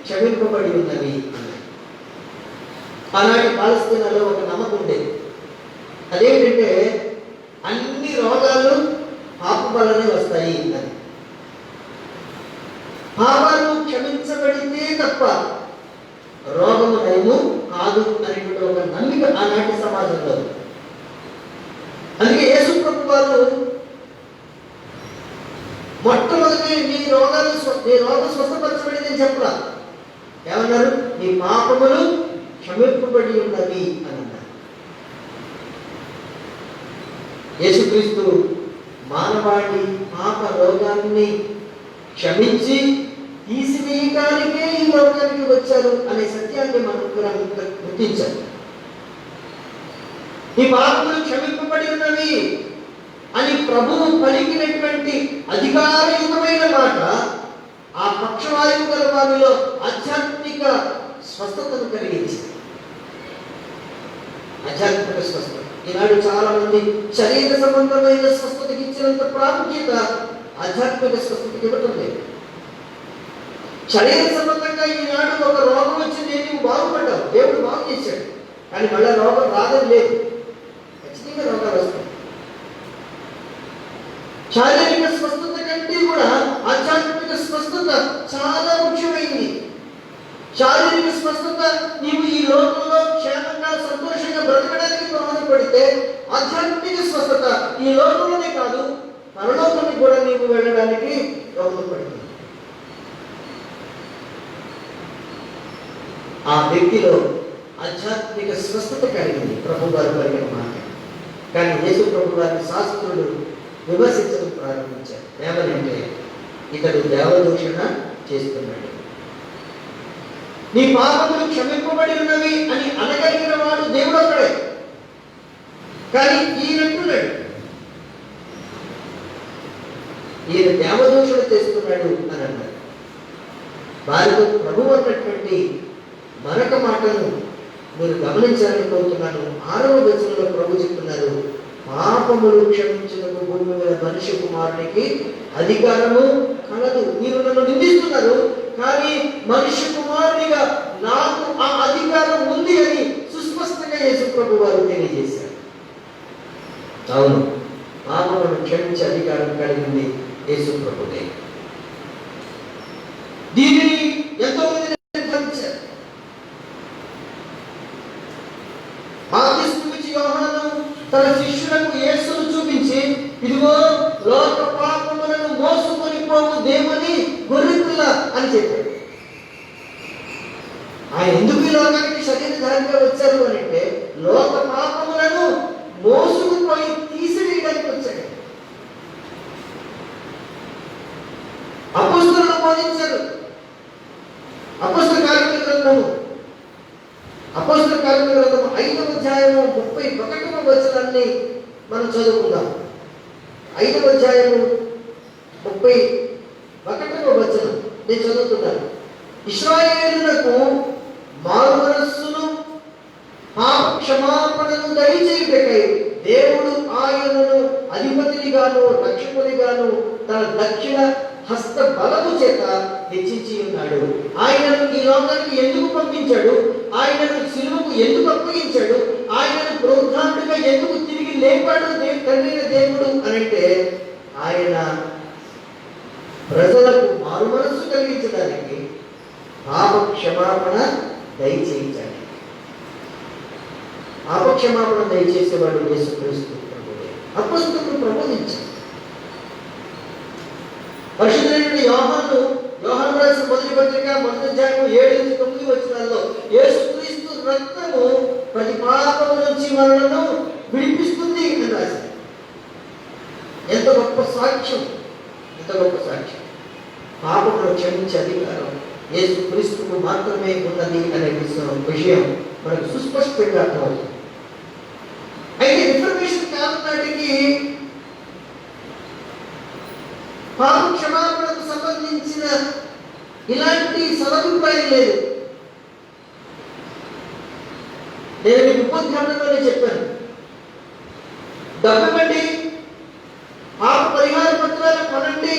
క్షమింపబడి ఉన్నవి అన్నాడు. ఆనాటి పాలస్తీనాలో ఒక నమ్మకం ఉండేది. అదేంటంటే అన్ని రోగాలు పాపం వల్లనే వస్తాయి అని. పాపాలు క్షమించబడితే తప్ప రోగము నయము కాదు అనేటువంటి ఒక నమ్మిక ఆనాటి సమాజంలో. అందుకే యేసు ప్రభు వారు మొట్టమొదటి నీ రోగం స్వస్థపరచబడిందని చెప్పలా, ఏమన్నారు? నీ పాపములు క్షమింపబడి ఉన్నవి అని అన్నారు. యేసుక్రీస్తు మానవాళి పాప రోగాన్ని క్షమించి తీసివేయడానికే ఈ లోకానికి వచ్చారు అనే సత్యాన్ని మనం గుర్తించాలి. ఈ పాపములు క్షమింపబడి ఉన్నవి అని ప్రభువు పలికినటువంటి అధికారయుతమైన మాట ఆ పక్షవాయువు గల వారిలో ఆధ్యాత్మిక స్వస్థతను కలిగించింది. ఆధ్యాత్మిక స్వస్థత. ఈనాడు చాలా మంది శరీర సంబంధమైన స్వస్థతకి ఇచ్చినంత ప్రాముఖ్యత ఆధ్యాత్మిక స్వస్థతకి ఇవ్వటం లేదు. శరీర సంబంధంగా ఈనాడు ఒక రోగం వచ్చింది, నువ్వు బాగుపడ్డావు, దేవుడు బాగు చేశాడు, కానీ మళ్ళీ రోగం రాదని లేదు. ఖచ్చితంగా రోగాలు వస్తాయి. శారీరక స్వస్థత కంటే కూడా ఆధ్యాత్మిక స్వస్థత చాలా ముఖ్యమైంది. శారీరక స్వస్థత నీవు ఈ లోకంలో క్షేమంగా సంతోషంగా బ్రతకడానికి దోహదపడితే, ఆధ్యాత్మిక స్వస్థత ఈ లోకంలోనే కాదు పరలోకానికి కూడా నీవు వెళ్ళడానికి దోహదపడుతుంది. ఆ వ్యక్తిలో ఆధ్యాత్మిక స్వస్థత కలిగింది ప్రభు గారు కలిగిన మాట. కానీ యేసు ప్రభు గారిని శాస్త్రులు విమర్శించడం ప్రారంభించారు. ఏమనంటే, ఇతడు దేవదూషణ చేస్తున్నాడు, నీ పాపములు క్షమింపబడి ఉన్నవి అని అనగలిగిన వాడు దేవుడు ఒక్కడే. కానీ ఈయనంటున్నాడు, ఈయన దేవదూషణ చేస్తున్నాడు అని అన్నారు. వారితో ప్రభు అన్నటువంటి మరొక మాటను మీరు గమనించాలని కోరుతున్నాను. 6వ వచనంలో ప్రభు చెప్తున్నారు, పాపములు క్షమించుటకు భూమి మీద మనిషి కుమారునికి అధికారము కలదు. మీరు నన్ను నిందిస్తున్నారు, కానీ మనిషి కుమారునిగా నాకు ఆ అధికారం ఉంది అని సుస్పష్టంగా యేసు ప్రభు వారు తెలియజేశారు. అవును, పాపములను క్షమించే అధికారం కలిగింది యేసు ప్రభుదే. దీనిని ఎంతో మంది నిర్వహించారు. యోహాను తన శిష్యులకు యేసును చూపించి, ఇదిగో లోక పాపములను మోసుకొని పోవు దేవుని గొర్రెపిల్ల అని చెప్పాడు. ఆయన ఎందుకు ఈ లోకానికి శరీరధారిగా వచ్చారు అని అంటే, లోక పాపములను మోసుకుపోయి తీసివేయడానికి వచ్చాడు. అపోస్తలులు బోధించారు. అపోస్తల కార్యముల గ్రంథము 5వ అధ్యాయము 31వ వచనాన్ని మనం చదువుకుందాం. 5వ అధ్యాయము 31వ వచనం నేను చదువుతున్నాను. ఇశ్రాయేలులకు మారు మనస్సును పాప క్షమాపణను దయచేయుటకై దేవుడు ఆయనను అధిపతినిగాను రక్షకునిగాను తన దక్షిణ హస్త బలము చేత హెచ్చించి ఉన్నాడు. ఆయనను ఈ లోకానికి ఎందుకు పంపించాడు? ఆయనను సిలువకు ఎందుకు అప్పగించాడు? ఆయనను పునరుద్ధానుడిగా ఎందుకు తిరిగి లేపాడు తండ్రి దేవుడు అనంటే, ఆయన ప్రజలకు మారు మనస్సు కలిగించడానికి, పాప క్షమాపణ దయచేయించాలి. పాప క్షమాపణ దయచేసేవాడు యేసుక్రీస్తు ప్రభువే. అపోస్తలులు ప్రబోధించారు. పరిశుద్ధుడైన యోహాను రాసిన మొదటి పత్రిక 1వ అధ్యాయం 7-9 వచనాల్లో యేసుక్రీస్తు రక్తము ఉన్నది అనే విషయం మనకు సుస్పష్టంగా అర్థమవుతుంది. అయితే రిఫర్మేషన్ కాలం నాటికి పాప క్షమాపణకు సంబంధించిన ఇలాంటి సదభిప్రాయం లేదు. నేను మీకు ఉపోద్ఘాటనలోనే చెప్పాను, డబ్బు ఇవ్వండి, పాప పరిహార పత్రాలు కొనండి,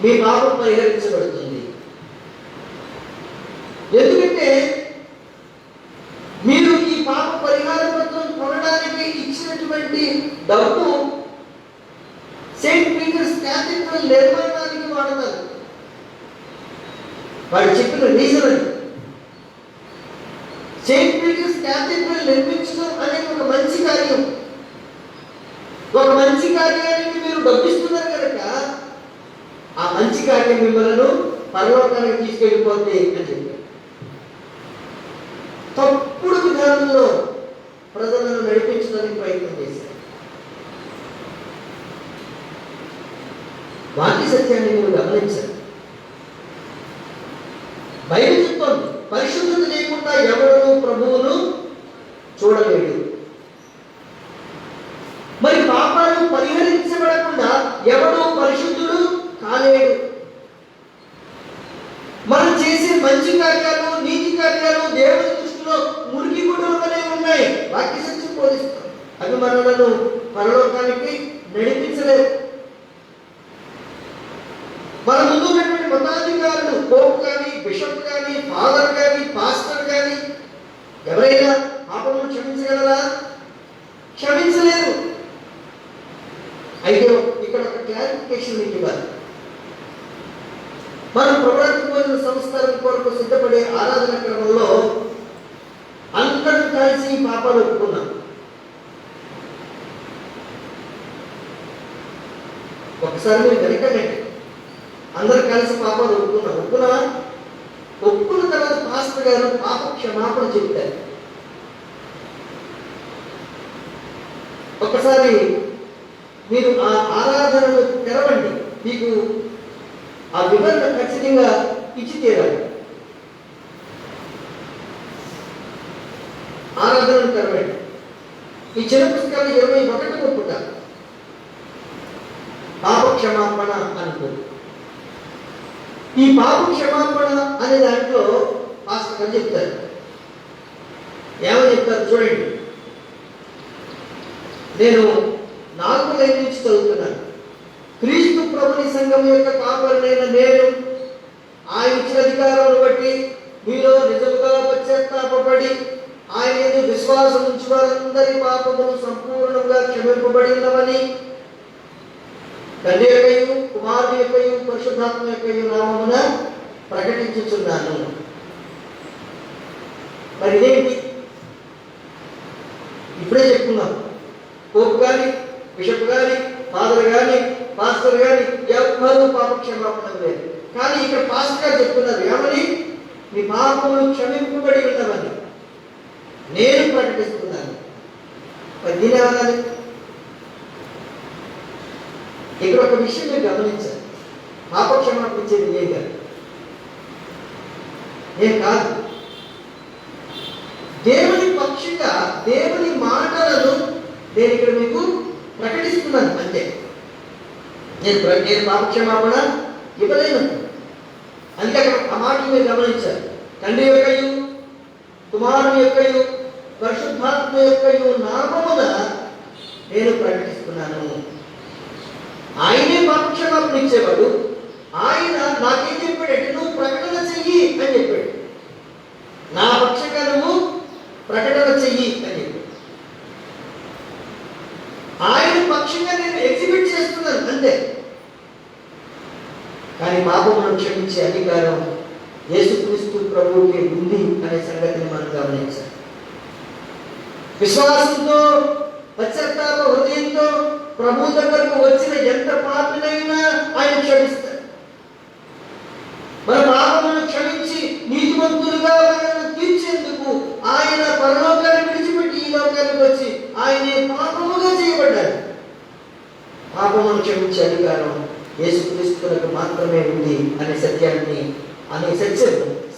మీ పాపం పరిహరించబడుతుంది. ఎందుకంటే మీరు ఈ పాప పరిహార పత్రం కొనడానికి ఇచ్చినటువంటి డబ్బు సెయింట్ పీటర్స్ క్యాథీడ్రల్ నిర్మాణానికి వాడతారు. వాళ్ళు చెప్పిన రీజన్ అది. సెయింట్ పీటర్స్ క్యాథీడ్రల్ నిర్మించడం అనేది ఒక మంచి కార్యం. ఒక మంచి కార్యానికి మీరు డబ్బిస్తున్నారు కనుక ఆ మంచి కార్యం మిమ్మల్ని పరలోకానికి తీసుకెళ్ళిపోతే అని చెప్పారు. తప్పుడు విధానంలో ప్రజలను నడిపించడానికి ప్రయత్నం చేశారు. వాక్య సత్యాన్ని మీరు గమనించారు. బైబిల్ చెప్తోంది, పరిశుద్ధత లేకుండా ఎవరు ప్రభువును చూడలేడు. మరి పాపాలు పరిహరించబడకుండా ఎవడు పరిశుద్ధుడు కాలేడు. మనం చేసే మంచి కార్యాలు, నీతి కార్యాలు దేవుని దృష్టిలో మురికి గుడ్డల వలె ఉన్నాయి. వాక్య సత్యం బోధిస్తాం, అవి మనలను పరలోకానికి నడిపించలేదు. మన ముందు ఉన్నటువంటి మతాధికారులు, పోప్ కానీ, బిషప్ కానీ, ఫాదర్ కానీ, పాస్టర్ కానీ ఎవరైనా పాపమును క్షమించగలరా? క్షమించలేరు. అయితే ఇక్కడ ఒక క్లారిఫికేషన్ మీకు ఇవ్వాలి. మనం ప్రభావిత భోజన సంస్కారం కొరకు సిద్ధపడే ఆరాధన క్రమంలో అందరూ కలిసి పాపాలు ఒప్పుకున్నాం. ఒకసారి మీరు వెనకండి, అందరు కలిసి పాపాలు ఒప్పుకున్నా ఒప్పుకున్న తర్వాత పాస్టర్ గారు పాప క్షమాపణ చెప్తారు. ఒకసారి మీరు ఆ ఆరాధనను తెరవండి, మీకు ఆ వివరణ ఖచ్చితంగా ఇచ్చి తీరాలి. ఆరాధనను తెరవండి. ఈ చిన్న పుస్తకాలు 21వ పుట పాప క్షమాపణ అనుకో. ఈ పాప క్షమాపణ అనే దాంట్లో పాస్టర్ గారు చెప్తారు. ఏమని చెప్తారు చూడండి. నేను 4వ లైన్ నుంచి చదువుతున్నాను. క్రీస్తు ప్రభుని సంఘం యొక్క కాపరినైన నేను ఆయన ఇచ్చిన అధికారాలను బట్టి మీలో నిజముగా పశ్చాత్తాపపడి ఆయన యందు విశ్వాసం ఉంచి వారందరి పాపములు సంపూర్ణంగా క్షమింపబడి ఉన్నవని తండ్రి యొక్కయు కుమారుని యొక్కయు పరిశుద్ధాత్మ యొక్కయు నామమున ప్రకటించుచున్నాను. మరి ఇదేంటి? ఇప్పుడే చెప్పుకున్నాం, పోప్ కానీ, బిషప్ కానీ, ఫాదర్ కానీ, పాస్టర్ కానీ ఎవరు పాప క్షమాపణ లేదు. కానీ ఇక్కడ పాస్టర్ గారు చెప్తున్నారు ఏమని? మీ పాపములు క్షమింపబడి ఉన్నవని నేను ప్రకటిస్తున్నాను. మరి దీని ఏమనాలి? ఇక్కడ ఒక విషయం మీరు గమనించాలి. పాప క్షమాపణ ఇచ్చేది నేను కాదు. దేవుని పక్షంగా దేవుని మాటలను నేను ఇక్కడ మీకు ప్రకటిస్తున్నాను అంతే. నేను పాప క్షమాపణ ఇవ్వలేను. అందుకే అక్కడ ఆ మాటలు మీరు గమనించారు. తండ్రి యొక్కయు కుమారుని యొక్కయు పరిశుద్ధాత్మ యొక్కయు నామమున నేను ప్రకటిస్తున్నాను. ఆయనే పాప క్షమాపణ ఇచ్చేవాడు. ఆయన నాకేం చెప్పాడంటే నువ్వు ప్రకటన చెయ్యి అని చెప్పాడు. నా పక్షంగా నువ్వు ప్రకటన చెయ్యి అని చెప్పాడు. ఆయన పక్షంగా నేను ఎగ్జిబిట్ చేస్తున్నాను అంతే. కానీ పాపములను క్షమించే అధికారం యేసుక్రీస్తు ప్రభువుకి ఉంది అనే సంగతిని మనం గమనించాలి. విశ్వాసంతో పశ్చాత్తాప హృదయంతో ప్రభు దగ్గరకు వచ్చిన ఎంత పాపినైనా ఆయన క్షమిస్తాడు. మన పాపములను క్షమించి నీతిమంతులుగా మనల్ని తీర్చేందుకు ఆయన పరలోకాన్ని విడిచిపెట్టి ఈ లోకానికి వచ్చి ఆయనే పాపముగా చేయబడ్డాడు. పాపములను క్షమించే అధికారం యేసుక్రీస్తులకు మాత్రమే ఉంది అనే సత్యం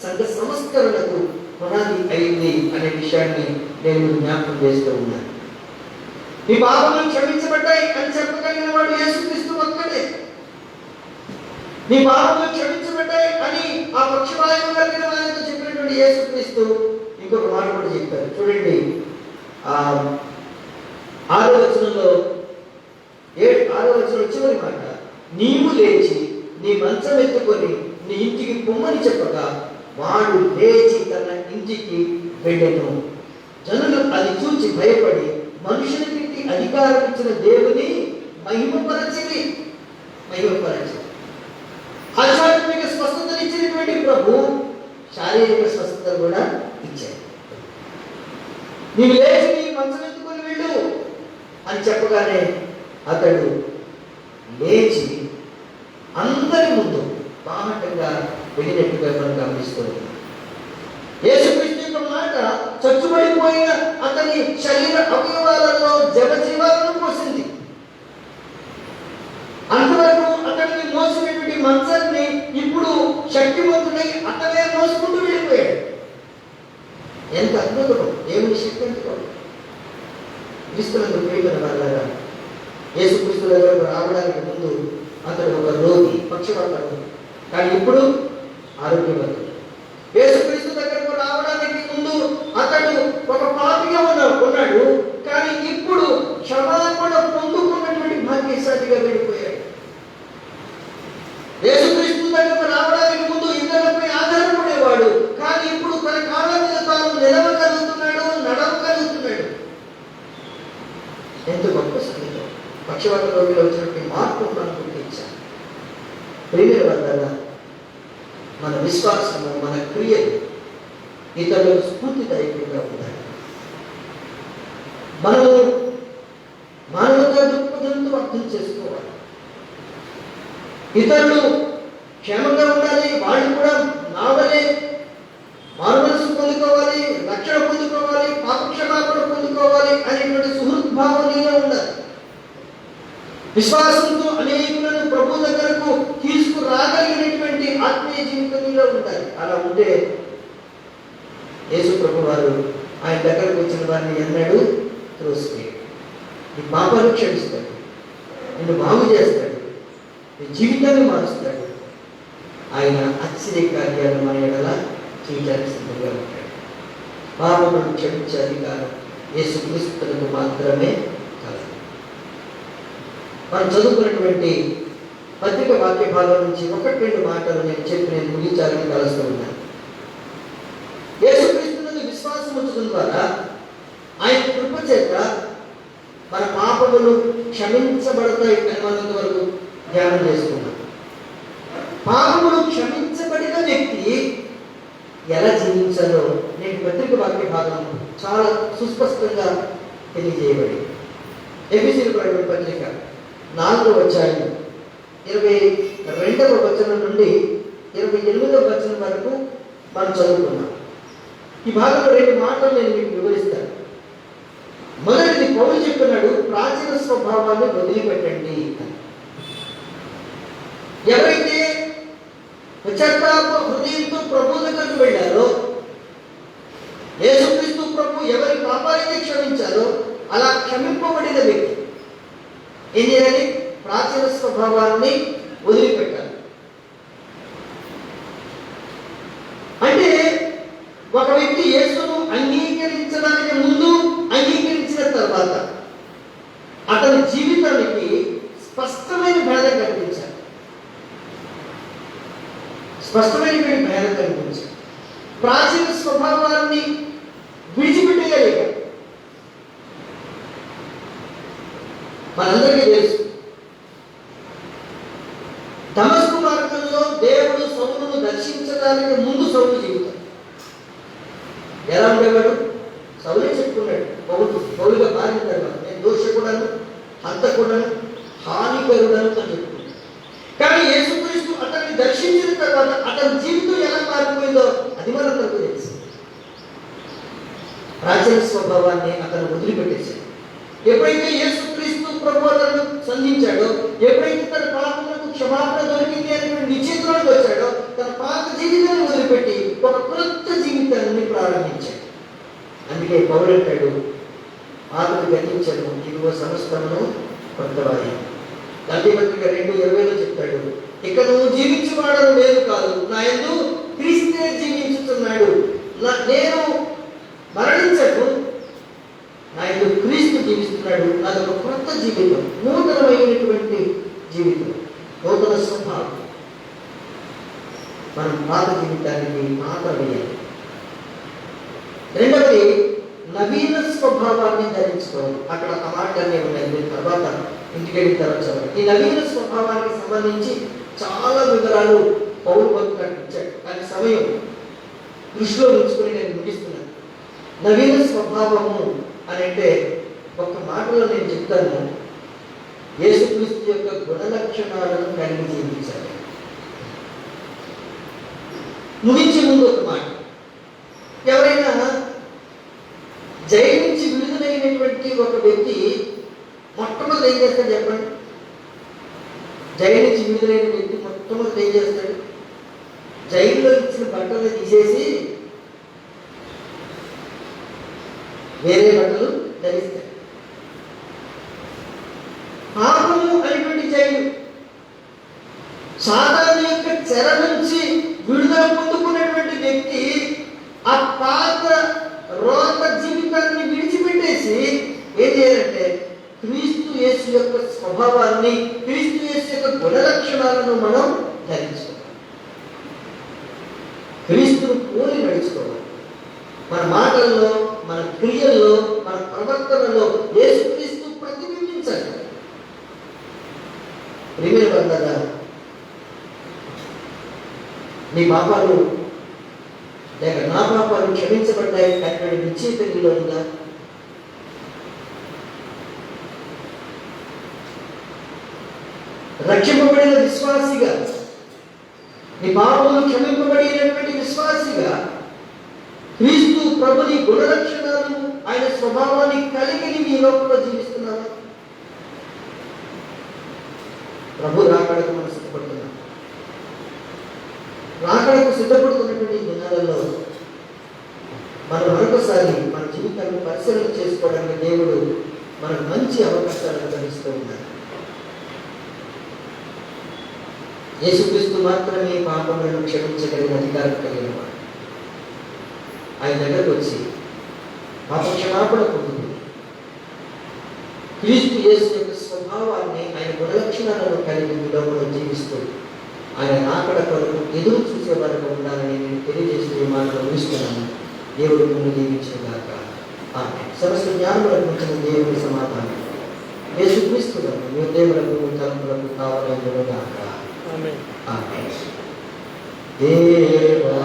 సంఘ సంస్కరణకు పునాది అయింది అనే విషయాన్ని నేను జ్ఞాపకం చేస్తూ ఉన్నాను. నీ పాపములు క్షమించబడ్డాయి అని చెప్పగలిగిన వాడు యేసుక్రీస్తు ఒక్కడే. నీ పాపములు క్షమించబడ్డాయి అని ఆ పక్షవాయువు కలిగిన వారితో చెప్పినటువంటి యేసుక్రీస్తు ఇంకొక మాట కూడా చెప్పారు. చూడండి, 6వ వచనంలో 6వ వచనం చివరి మాట, నీవు లేచి నీ మంచం ఎత్తుకొని నీ ఇంటికి పొమ్మని చెప్పగా వాడు లేచి తన ఇంటికి వెళ్ళెను. జనులు అది చూచి భయపడి మనుషులకి అధికారం ఇచ్చిన దేవుని మహిమపరచి ఆధ్యాత్మిక స్వస్థతలు ఇచ్చినటువంటి ప్రభు శారీరక స్వస్థత కూడా ఇచ్చాడు. నీవు లేచి నీ మంచం ఎత్తుకొని వెళ్ళు అని చెప్పగానే అతడు లేచి అందరి ముందు బాహటంగా వెళ్ళినట్టుగా మనం గమనిస్తున్నాం. యేసుక్రీస్తు యొక్క మాట చచ్చుబడిపోయిన అతని శరీర అవయవాలలో జనజీవాలను పోసింది. అంతవరకు అతడిని మోసినటువంటి మంచాన్ని ఇప్పుడు శక్తివంతుడై అతనే మోసుకుంటూ వెళ్ళిపోయాడు. ఎంత అద్భుతం! దేవుని శక్తి ఎంత క్రీస్తునందు ప్రియమైన వారలారా, యేసుక్రీస్తు దగ్గరకు రావడానికి ముందు అతడు ఒక రోగి, పక్షవాతం, కానీ ఇప్పుడు ఆరోగ్యవంతుడు. యేసుక్రీస్తు దగ్గరకు రావడానికి ముందు అతడు ఒక పాపిగా ఉన్నాడు, కానీ ఇప్పుడు క్షమాపణ పొందుకున్నటువంటి భాగ్యశాలిగా వెళ్ళిపోయాడు. యేసుక్రీస్తు దగ్గరకు రావడానికి ముందు ఇతరులపై ఆధారపడేవాడు, కానీ ఇప్పుడు తన కాళ్ళ మీద తాను నిలవగలుగుతున్నాడు, నడవగలుగుతున్నాడు. ఎంత గొప్ప సంగీతం! పక్షవాత రోగిలో వచ్చినటువంటి మార్పు మనం గుర్తించాలి. ప్రియమైన వారలారా, మన విశ్వాసము, మన క్రియలు ఇతరులకు స్ఫూర్తిదాయకంగా ఉండాలి. మనము మానవతా దృక్పథంతో అర్థం చేసుకోవాలి. ఇతరులు క్షేమంగా ఉండాలి, వాళ్ళు కూడా నావలే మానవనసు పొందుకోవాలి, రక్షణ పొందుకోవాలి, పాపక్షమాపణ పొందుకోవాలి అనేటువంటి సుహృద్భావం నీలో ఉండాలి. విశ్వాసంతో అనేకులను ప్రభు దగ్గరకు తీసుకురాగలిగినటువంటి ఆత్మీయ జీవితం నీలో ఉండాలి. అలా ఉంటే యేసు ప్రభు వారు ఆయన దగ్గరకు వచ్చిన వారిని ఎన్నడూ త్రోసివేయడు. నీ పాపాలు క్షమిస్తాడు, నిన్ను బాగు చేస్తాడు, నీ జీవితాన్ని మారుస్తాడు. ఆయన ఆశ్చర్య కార్యాలు మన ఎడల చేయడానికి సిద్ధంగా ఉంటాడు. పాపములను క్షమించే అధికారం యేసుక్రీస్తుకు మాత్రమే కలదు. మనం చదువుకున్నటువంటి పత్రిక వాక్య భాగం నుంచి 1-2 మాటలు నేను ముగించాలని కలుస్తూ ఉన్నాను. యేసుక్రీస్తునందు విశ్వాసం ఉంచడం ద్వారా ఆయన కృప చేత మన పాపములు క్షమించబడతాయి అని మనం వరకు ధ్యానం చేసుకున్నాం. పాపములు క్షమించబడిన వ్యక్తి ఎలా జీవించాలో నేను పత్రిక వాక్య భాగం చాలా సుస్పష్టంగా తెలియజేయబడి ఎఫెసీయులకు రాసిన పత్రిక 4వ అధ్యాయం 22వ వచనం నుండి 28వ వచనం వరకు మనం చదువుకున్నాం. ఈ భాగంలో 2 మాటలు నేను మీకు వివరిస్తాను. మొదటిది పౌలు చెప్తున్నాడు, ప్రాచీన స్వభావాన్ని వదిలిపెట్టండి అని. ఎవరైతే పశ్చాత్తాప హృదయంతో ప్రభు దగ్గరకు వెళ్ళారో, యేసుక్రీస్తు ప్రభు ఎవరి పాపాలైతే క్షమించారో అలా క్షమింపబడిన వ్యక్తి ఏం చేయాలి? ప్రాచీన స్వభావాన్ని వదిలిపెట్టాలి. అంటే ఒక వ్యక్తి యేసును అంగీకరించడానికి ముందు, అంగీకరించిన తర్వాత అతని జీవితానికి స్పష్టమైన భేదం కనిపించాలి. స్పష్టమైనటువంటి భేదం కనిపించాలి. ప్రాచీన స్వభావాన్ని విడిచిపెట్టగలిగా మనందరికీ తెలుసు, దమస్కు మార్గంలో దేవుడు సౌలును దర్శించడానికి ముందు సౌలు జీవితం ఎలా ఉండేవాడు? సౌలే చెప్పుకున్నాడు, పౌలుగా మారిన తర్వాత నేను దోషకుడను, హంతకుడను, హానికరుడను అని చెప్పుకున్నాడు. కానీ యేసుక్రీస్తు అతన్ని దర్శించిన తర్వాత అతని జీవితం ఎలా మారిపోయిందో అది మనందరికీ తెలుసు. ప్రాచీన స్వభావాన్ని అతను వదిలిపెట్టేశాడు. ఎప్పుడైతే యేసుక్రీస్తు ప్రభు అతను సంధించాడో, ఎప్పుడైతే తన పాపములకు క్షమాపణ దొరికింది అనేటువంటి నిశ్చయితలోకి వచ్చాడో తన పాత జీవితాన్ని వదిలిపెట్టి ఒక కొత్త జీవితాన్ని ప్రారంభించాడు. అందుకే పౌలు అంటాడు, పాతను గతించను, ఇదిగో సమస్తమును కొత్తవాయి. గలాతీ పత్రిక 2:20లో చెప్తాడు, ఇక నువ్వు జీవించువాడను లేదు కాదు, నా యందు క్రీస్తే జీవించుతున్నాడు. నేను మరణించను, నా యందు క్రీస్తు జీవిస్తున్నాడు. నాదొక కొత్త జీవితం, నూతనమైనటువంటి జీవితం, నూతన స్వభావం. మనం పాత జీవితానికి మాత్ర వేయాలి. రెండవది, నవీన స్వభావాన్ని ధరించుకోవాలి. అక్కడ ఆ మాటలన్నీ ఉన్నాయి, తర్వాత ఇంటికి వెళ్ళిన తర్వాత చదవాలి. ఈ నవీన స్వభావానికి సంబంధించి చాలా వివరాలు పౌలు భక్తులకు ఇచ్చాడు. కానీ సమయం దృష్టిలో ఉంచుకొని నేను ముగిస్తున్నాను. నవీన స్వభావము అని అంటే ఒక మాటలో నేను చెప్తాను, యేసుక్రీస్తు యొక్క గుణలక్షణాలను కలిగి జీవించాలి. ముగించే ముందు ఒక మాట, ఎవరైనా జైలు నుంచి విడుదలైనటువంటి ఒక వ్యక్తి మొట్టమొదటి ఏం చేస్తాడు చెప్పండి? జైలు నుంచి విడుదలైన వ్యక్తి మొట్టమొదటి ఏం చేస్తాడు? జైల్లో ఇచ్చిన బట్టలు తీసేసి వేరే బట్టలు ధరిస్తాడు. పాపము అనేటువంటి జైలు, సాధారణ యొక్క చెర నుంచి విడుదల పొందుకున్నటువంటి వ్యక్తి ఆ పాత రోత జీవితాన్ని విడిచిపెట్టేసి ఏం చేయాలంటే క్రీస్తు యేసు యొక్క స్వభావాన్ని, క్రీస్తు యేసు యొక్క గుణలక్షణాలను మనం ధరించుకోవాలి. క్రీస్తును పోలి నడుచుకోవాలి. మన మాటల్లో, మన క్రియల్లో, మన ప్రవర్తనలో యేసుక్రీస్తు ప్రతిబింబించాలి. ప్రియమైన బంధువులారా, నీ పాపాలు లేక నా పాపాలు క్షమించబడ్డాయి అనేటువంటి నిశ్చయిత నీలో ఉందా? రక్షింపబడిన విశ్వాసిగా, నీ పాపములు క్షమింపబడినటువంటి విశ్వాసిగా క్రీస్తు ప్రభుని గుణలక్షణాలు, ఆయన స్వభావాన్ని కలిగి నీ లోకంలో జీవిస్తున్నావా? ప్రభు రాకడకు మనం సిద్ధపడుతున్నాం. రాకడకు సిద్ధపడుతున్నటువంటి దినాలలో మనం మరొకసారి మన జీవితాన్ని పరిశీలన చేసుకోవడానికి దేవుడు మనకు మంచి అవకాశాలను కలిగిస్తూ ఉన్నాడు. యేసుక్రీస్తు మాత్రమే పాపములను క్షమించగలిగిన అధికారం కలిగిన వాడు. ఆయన దగ్గరకు వచ్చి పాప క్షమాపణ పొందుతుంది. క్రీస్తు యేసు యొక్క స్వభావాన్ని, ఆయన గుణలక్షణాలను కలిగి లోకంలో జీవిస్తూ ఆయన రాకడ కొరకు ఎదురు చూసే వరకు ఉండాలని నేను తెలియజేసిన మాటలు ఊహిస్తున్నాను. దేవుడు ముందు దీవించిన గాక. ఆమేన్. సమస్త జ్ఞానులకు వచ్చిన దేవుని సమాధానం యేసుక్రీస్తు మీ దేవులకు తరపులకు కావాలని గాక. ఆమేన్. ఆమేన్. దేవా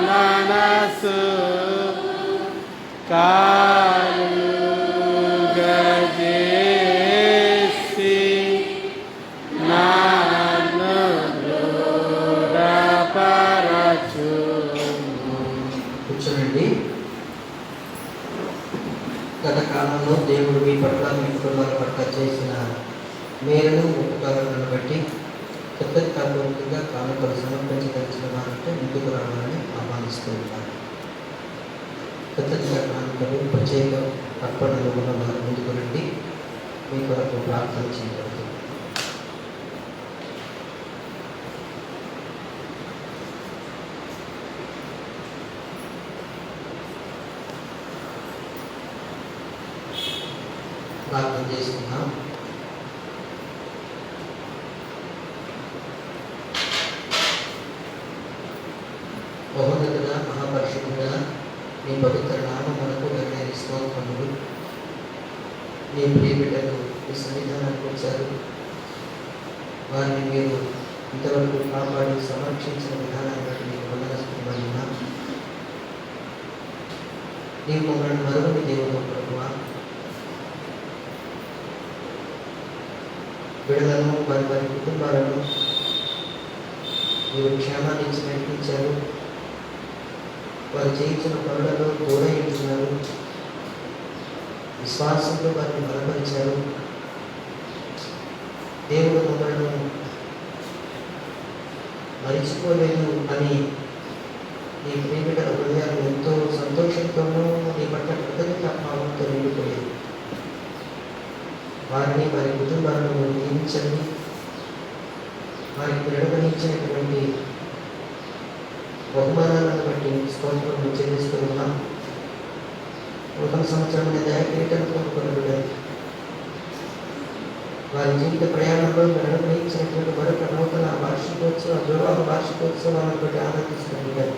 Manassu వారు చేసిన మేలును ఉపకారాలను బట్టి కృతజ్ఞతాపూర్వకంగా కానుకలు సమర్పించదలిచిన వారంటే ముందుకు రావాలని ఆహ్వానిస్తూ ఉంటారు. కృతజ్ఞత కానుకలు ప్రత్యేక అర్పణలు ఉన్న వారు ముందుకు రండి, మీ కొరకు ప్రార్థన చేయబడుతుంది. ప్రార్థన చేసుకుందాం. మహోన్నతుడా, మహాపరిశుద్ధుడా, నీ పవిత్ర నామమునకు వెంటనే స్తోత్రములు. నీ ప్రియ బిడ్డలు ఈ సన్నిధానానికి వచ్చారు. వారిని మీరు ఇంతవరకు కాపాడి సంరక్షించిన విధానాన్ని బట్టి మీకు వందనస్తుమై ఉన్నాం. నీవు మమ్మల్ని మరువని దేవుడు ప్రభువా. బిడ్డలను వారి వారి కుటుంబాలను మీరు క్షేమాన్ని ఇచ్చి నడిపించారు. వారు చేయించిన పనులలో తోడయించున్నారు. విశ్వాసంతో వారిని బలపరిచారు. దేవుడు మమ్మల్ని మరిచిపోలేదు అని నీ ప్రియబిడ్డల హృదయాలు ఎంతో సంతోషంతోనూ నీ పట్ల కృతజ్ఞతాభావంతో నిండిపోయాయి. వారిని వారి కుటుంబాలను నియమించండి. వారికి నిర్వహించినటువంటి బహుమానాలను బట్టి స్తోత్రం చెల్లిస్తూ ఉన్నాం. నూతన సంవత్సరం దయాకిరీటం కొనుక్కున్నాడు. వారి జీవిత ప్రయాణంలో నిర్వహించినటువంటి మరొక నూతన వార్షికోత్సవ వివాహ వార్షికోత్సవాలను బట్టి ఆనందిస్తున్నాడు.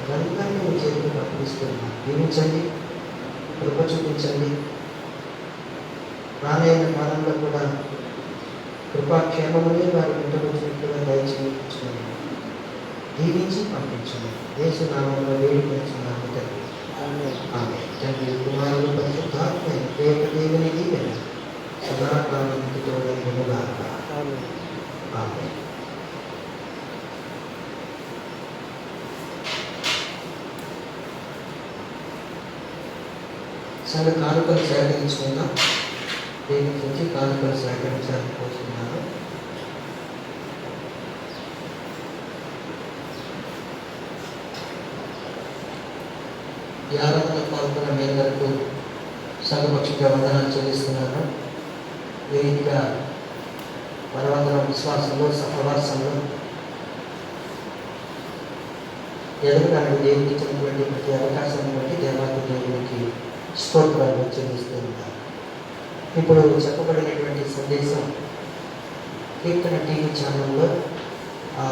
అదందరినీ మీ చేతులకు అప్పగిస్తున్నాం. దీవించండి, కృప చూపించండి. రానైన కాలంలో కూడా కృపాక్షేమములే వారి వెంట వచ్చినట్టుగా దయచేయించుకోండి. దీవించి పంపించండి. యేసు నామములో వేడుకొంచున్నాము తండ్రి. ఆమేన్. తండ్రి, కుమారుడు, పరిశుద్ధాత్మ దేవుని దీవెన సదాకాలానికి తోడైనగాక. ఆమేన్. సరే, కానుకలు సేకరించుకుందాం. దీనికి వచ్చి కానుకలు సేకరించాలని కోరుతున్నాను. ఈ ఆరాధనలో పాల్గొన్న మేరకు సంఘపక్షంగా వందనాలు చెల్లిస్తున్నాను. ఈ రీతిగా మనమందరం విశ్వాసంలో సహవాసంలో ఎదుగుడానికి దేవునికి ఇచ్చినటువంటి ప్రతి అవకాశాన్ని బట్టి దేవాది దేవునికి స్తోత్రాలు చెల్లిస్తూ ఉంటారు. ఇప్పుడు చెప్పబడినటువంటి సందేశం కీర్తన టీవీ ఛానల్లో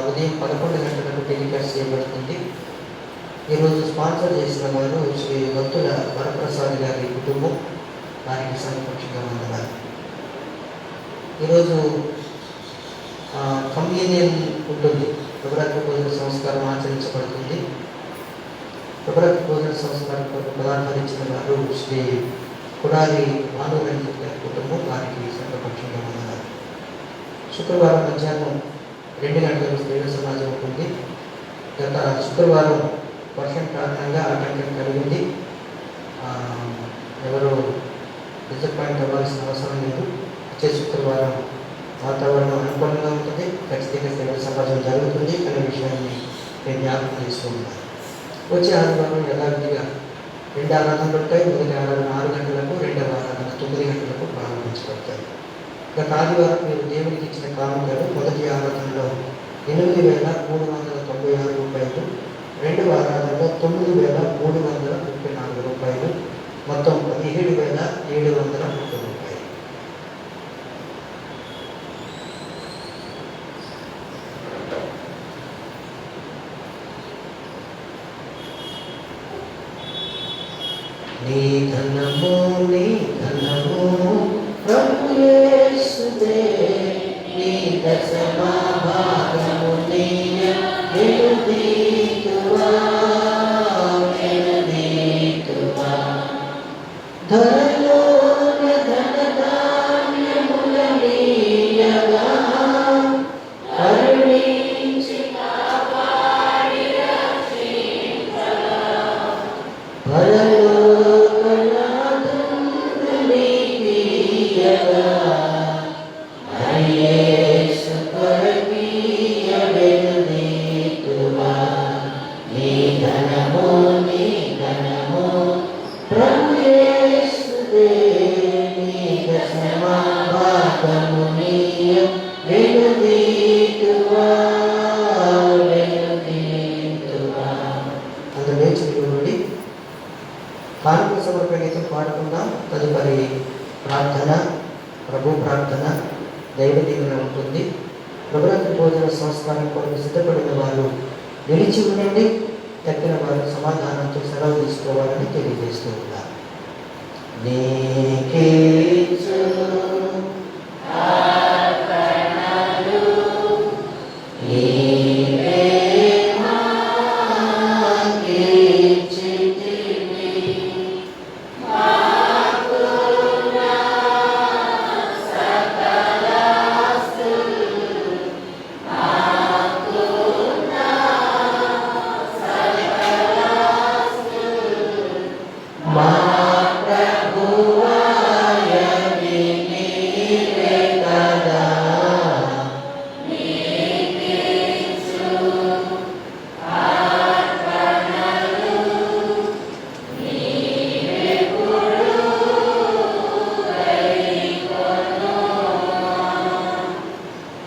ఉదయం 11 గంటలకు టెలికాస్ట్ చేయబడుతుంది. ఈరోజు స్పాన్సర్ చేసిన వారు శ్రీ వత్తుల వరప్రసాద్ గారి కుటుంబం, వారికి సంఘపక్షంగా వందనాలు. ఈరోజు కమ్యూనియన్ ఉంటుంది. శుభ్రత భోజన సంస్కారం ఆచరించబడుతుంది. శుభ్రత భోజన సంస్కారం పదార్థాలు ఇచ్చిన వారు శ్రీ కుడారి భానురంజిత్ గారి కుటుంబం, వారికి సంఘపక్షంగా వందనాలు. శుక్రవారం మధ్యాహ్నం 2 గంటలకు స్త్రీల సమాజం ఉంటుంది. గత శుక్రవారం వర్షం కారణంగా ఆటంకం కలిగింది. ఎవరు డిసప్పాయింట్ అవ్వాల్సిన అవసరం లేదు. వచ్చే శుక్రవారం వాతావరణం అనుకూలంగా ఉంటుంది. ఖచ్చితంగా స్త్రీల సమాజం జరుగుతుంది అనే విషయాన్ని నేను జ్ఞాపకం చేస్తూ ఉన్నాను. వచ్చే ఆదివారం యథావిధిగా 2 ఆరాధనలు ఉంటాయి. మొదటి ఆరాధన 6 గంటలకు, రెండవ ఆరాధన 9 గంటలకు ప్రారంభించబడతాయి. గత ఆదివారం మీరు దేవునికి ఇచ్చిన కానుకలు మొదటి ఆరాధనలో 8,396 రూపాయలు, రెండవ ఆరాధనలో 9,334 రూపాయలు, మొత్తం 17,730 రూపాయలు. నీ ధనము ప్రభు యేసుదే, నీ దశమ భాగము ఎరుదీతువా ధరలోన ధనధాన్యములనీయగా కరుణించి కాపాడి రక్షించగా పరలోకనాథుండ ప్రభు ప్రార్థన, దైవ దీవెన ఉంటుంది. ప్రభురాత్రి భోజన సంస్కారం కొరకు సిద్ధపడిన వారు నిలిచి ఉండండి, తగ్గిన వారు సమాధానంతో సెలవు తీసుకోవాలని తెలియజేస్తూ ఉన్నారు.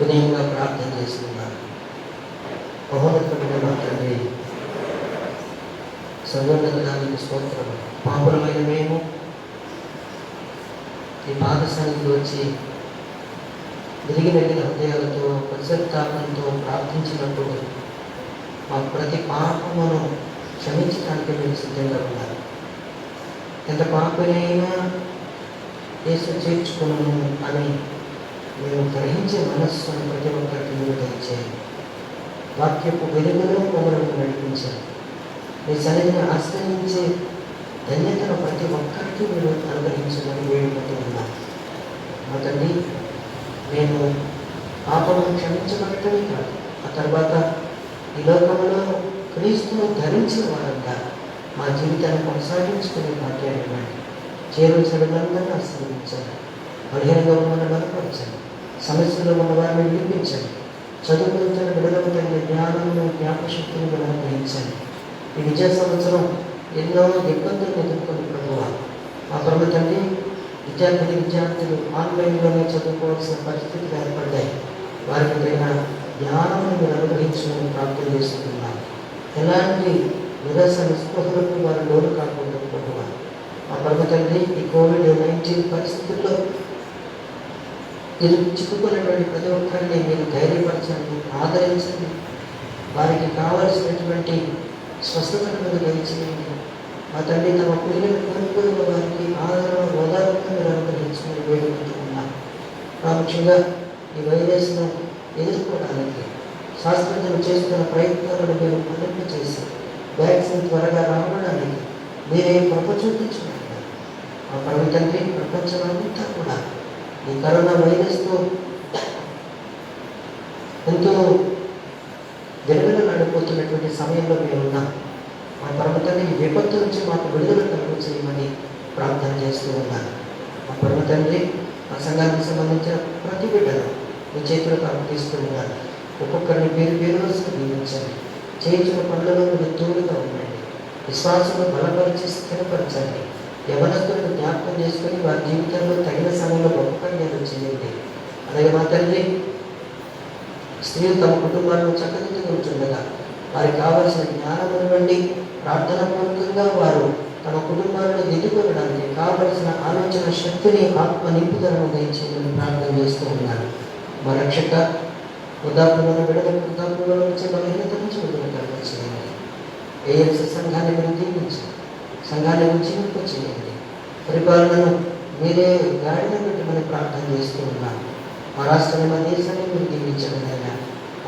ఉదయంగా ప్రార్థన చేస్తున్నారు. మహోన్నతమైన మా తండ్రి, సర్వోన్నతానికి స్తోత్రం. పాపులమైన మేము ఈ పాదశాలకు వచ్చి తిరిగి వెళ్ళిన హృదయాలతో పశ్చాత్తాపంతో ప్రార్థించినప్పుడు మా ప్రతి పాపమును క్షమించడానికి మీరు సిద్ధంగా ఉన్నారు. ఎంత పాపనైనా యేసు చేర్చుకున్నాను అని మేము గ్రహించే మనస్సును ప్రతి ఒక్కరికి మీరు దయచేయండి. వాక్యపు వెలుగులో మమ్మల్ని నడిపించారు. మీ సన్నిధిని ఆశ్రయించే ధన్యతను ప్రతి ఒక్కరికి మీరు అనుగ్రహించమని వేడుకుంటూ ఉన్నాను. మా తండ్రి, మేము పాపమును క్షమించబడటమే కాదు, ఆ తర్వాత ఈ లోకంలో క్రీస్తును ధరించిన వారంగా మా జీవితాన్ని కొనసాగించుకునే భాగ్యాన్ని ఇవ్వండి. చేరు చెడులందరినీ ఆశీర్వదించండి. బలహీనంగా ఉన్నవారిని బలపరచండి. సమస్యలో ఉన్న వారిని విడిపించండి. చదువుకుంటున్న బిడ్డలకు తగిన జ్ఞానము, జ్ఞాపశక్తిని మీరు అనుగ్రహించండి. ఈ విద్యా సంవత్సరం ఎన్నో ఇబ్బందులను ఎదుర్కొని ప్రభువ మా పరమ తండ్రి, విద్యార్థులు ఆన్లైన్లోనే చదువుకోవాల్సిన పరిస్థితులు ఏర్పడ్డాయి. వారికి తగిన జ్ఞానాన్ని మీరు అనుగ్రహించమని ప్రార్థన చేస్తున్నాను. ఎలాంటి నిరాశ నిస్పృహలకు వారు లోను కాకుండా ప్రభువ మా పరమ తండ్రి, ఈ COVID-19 పరిస్థితుల్లో మీరు చిక్కుకున్నటువంటి ప్రతి ఒక్కరిని మీరు ధైర్యపరచండి, ఆదరించండి. వారికి కావలసినటువంటి స్వస్థతను మీరు దయచేయండి. మా తండ్రి, తమ పిల్లలు కోల్పోయిన వారికి ఆదరణ ఓదార్పును మీరు అనుగ్రహించమని వేడుకుంటున్నాను. ప్రాముఖ్యంగా ఈ వైరస్ను ఎదుర్కోవడానికి శాస్త్రజ్ఞులు చేస్తున్న ప్రయత్నాలను మీరు పనులు చేసి వ్యాక్సిన్ త్వరగా రావడానికి మీరే కృప చూపించుకుంటున్నారు. మా పరమ తండ్రి, ప్రపంచమంతా కూడా ఈ కరోనా వైరస్తో ఎంతో విలువలాడిపోతున్నటువంటి సమయంలో మేము ఉన్నాం. మా పరమ తండ్రి, ఈ విపత్తు నుంచి మాకు విడుదల కలుగు చేయమని ప్రార్థన చేస్తూ ఉన్నాను. మా పరమ తండ్రి, మా సంఘానికి సంబంధించిన ప్రతి బిడ్డను మీ చేతులకు అప్పగిస్తూ ఉన్నాను. ఒక్కొక్కరిని పేరు దీవించండి. చేయించిన పనులలో మీరు తోడుగా ఉండండి. విశ్వాసంలో బలపరిచి స్థిరపరచండి. యవనస్తులను జ్ఞాపకం చేసుకొని వారి జీవితంలో తగిన సమయంలో గొప్ప కార్యాలు చేయండి. అలాగే మా తండ్రి, స్త్రీలు తమ కుటుంబాలను చక్కదిద్దుకుంటుండగా వారికి కావలసిన జ్ఞానం ఇవ్వండి. ప్రార్థనాపూర్వకంగా వారు తమ కుటుంబాలను దిద్దుకోవడానికి కావలసిన ఆలోచన శక్తిని, ఆత్మ నింపుదలను దయచేయమని ప్రార్థన చేస్తూ ఉన్నారు. మా రక్షక, వృద్ధాప్యంలో విడుదల, వృద్ధాప్యంలో వచ్చే బలహీనత నుంచి విడుదల కలుగ చేయండి. ఏఎల్సీ సంఘాన్ని మీరు దీవించండి. సంఘాన్ని ఉజ్జీవింప చేయండి. పరిపాలనను మీరే గాడిన పెట్టమని ప్రార్థన చేస్తూ ఉన్నాను. మా రాష్ట్రాన్ని, మా దేశాన్ని మీరు దీవించండి. అయినా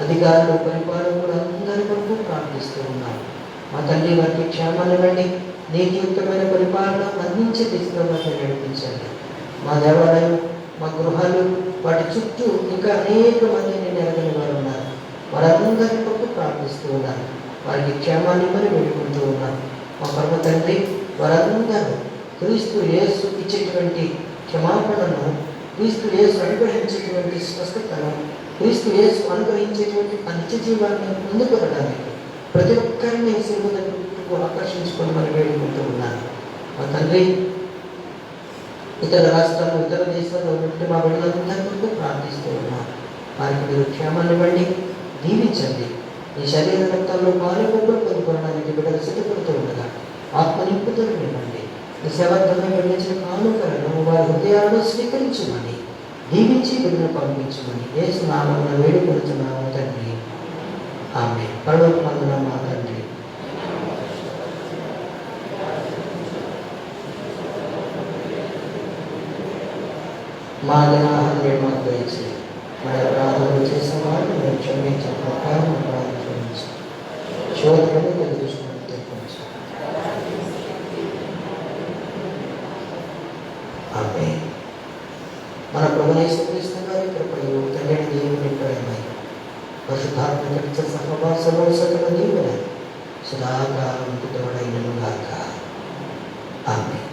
అధికారులు, పరిపాలకులు అందరి వరకు ప్రార్థిస్తూ ఉన్నాను. మా తండ్రి, వారికి క్షేమాన్ని ఇవ్వండి. నీతియుక్తమైన పరిపాలన అందించే దిశగా వారిని నడిపించండి. మా దేవాలయం, మా గృహాలు, వాటి చుట్టూ ఇంకా అనేక మందిని నెరవేరిన వారు ఉన్నారు. వారందరి కొరకు ప్రార్థిస్తూ ఉన్నారు. వారికి క్షేమాన్ని ఇవ్వని వేడుకుంటూ ఉన్నాను. మా పరమ తండ్రి, వారందరూ క్రీస్తు యేసు ఇచ్చేటువంటి క్షమాపణను, క్రీస్తు యేసు అనుగ్రహించేటువంటి స్వస్థతను, క్రీస్తు యేసు అనుగ్రహించేటువంటి నిత్య జీవాన్ని పొందుకోవడానికి ప్రతి ఒక్కరిని శిలువ దగ్గరకు ఆకర్షించుకోమని వేడుకుంటూ ఉన్నాను. మా తండ్రి, ఇతర రాష్ట్రాల్లో, ఇతర దేశాల్లో ఉన్నటువంటి మా బిడ్డలందరి కొరకు ప్రార్థిస్తూ ఉన్నాను. వారికి మీరు క్షేమాన్ని ఇవ్వండి, దీవించండి. ఈ శరీర రక్తంలో పాలు పొందుకోవడానికి బిడ్డలు సిద్ధపడుతూ ఉండగా ఆత్మ నింపుదలను ఇవ్వండి. సేవార్థంగా వెళ్ళించిన కానుకలను వారి హృదయాల్లో స్వీకరించమని దీవించి బిడ్డను పంపించమని యేసు నామమున వేడుకొనుచున్నాము తండ్రి. ఆమేన్. పరలోకమందున మా తండ్రి, మా దినాహారం మాకు దయచేసి మన అపరాధములు చేసిన వారిని మేము క్షమించిన ప్రకారం అపరాధం క్షమించు, శోధనను తెలుసుకుని తెప్పించు. ఆమేన్. మన ప్రభువైన యేసుక్రీస్తు వారి కృపయు తండ్రి దేవుని ప్రేమయు పరిశుద్ధాత్మ యొక్క సహవాసము సకల దీవెన సదాకాలం తోడైనను గాక. ఆమేన్.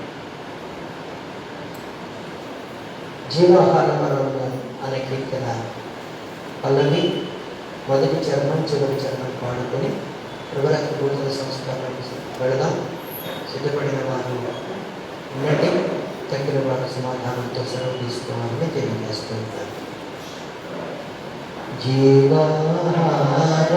జీవాహార మరణం అనే కీర్తన పల్లవి మొదటి చరణం చివరి చరణం పాడుకొని ప్రభురక్త పూజల సంస్కారానికి వెళదాం. సిద్ధపడిన వారు ఉన్నట్టు తగ్గిన వారు సమాధానంతో సెలవు తీసుకోవాలని తెలియజేస్తున్నారు. జీవాహార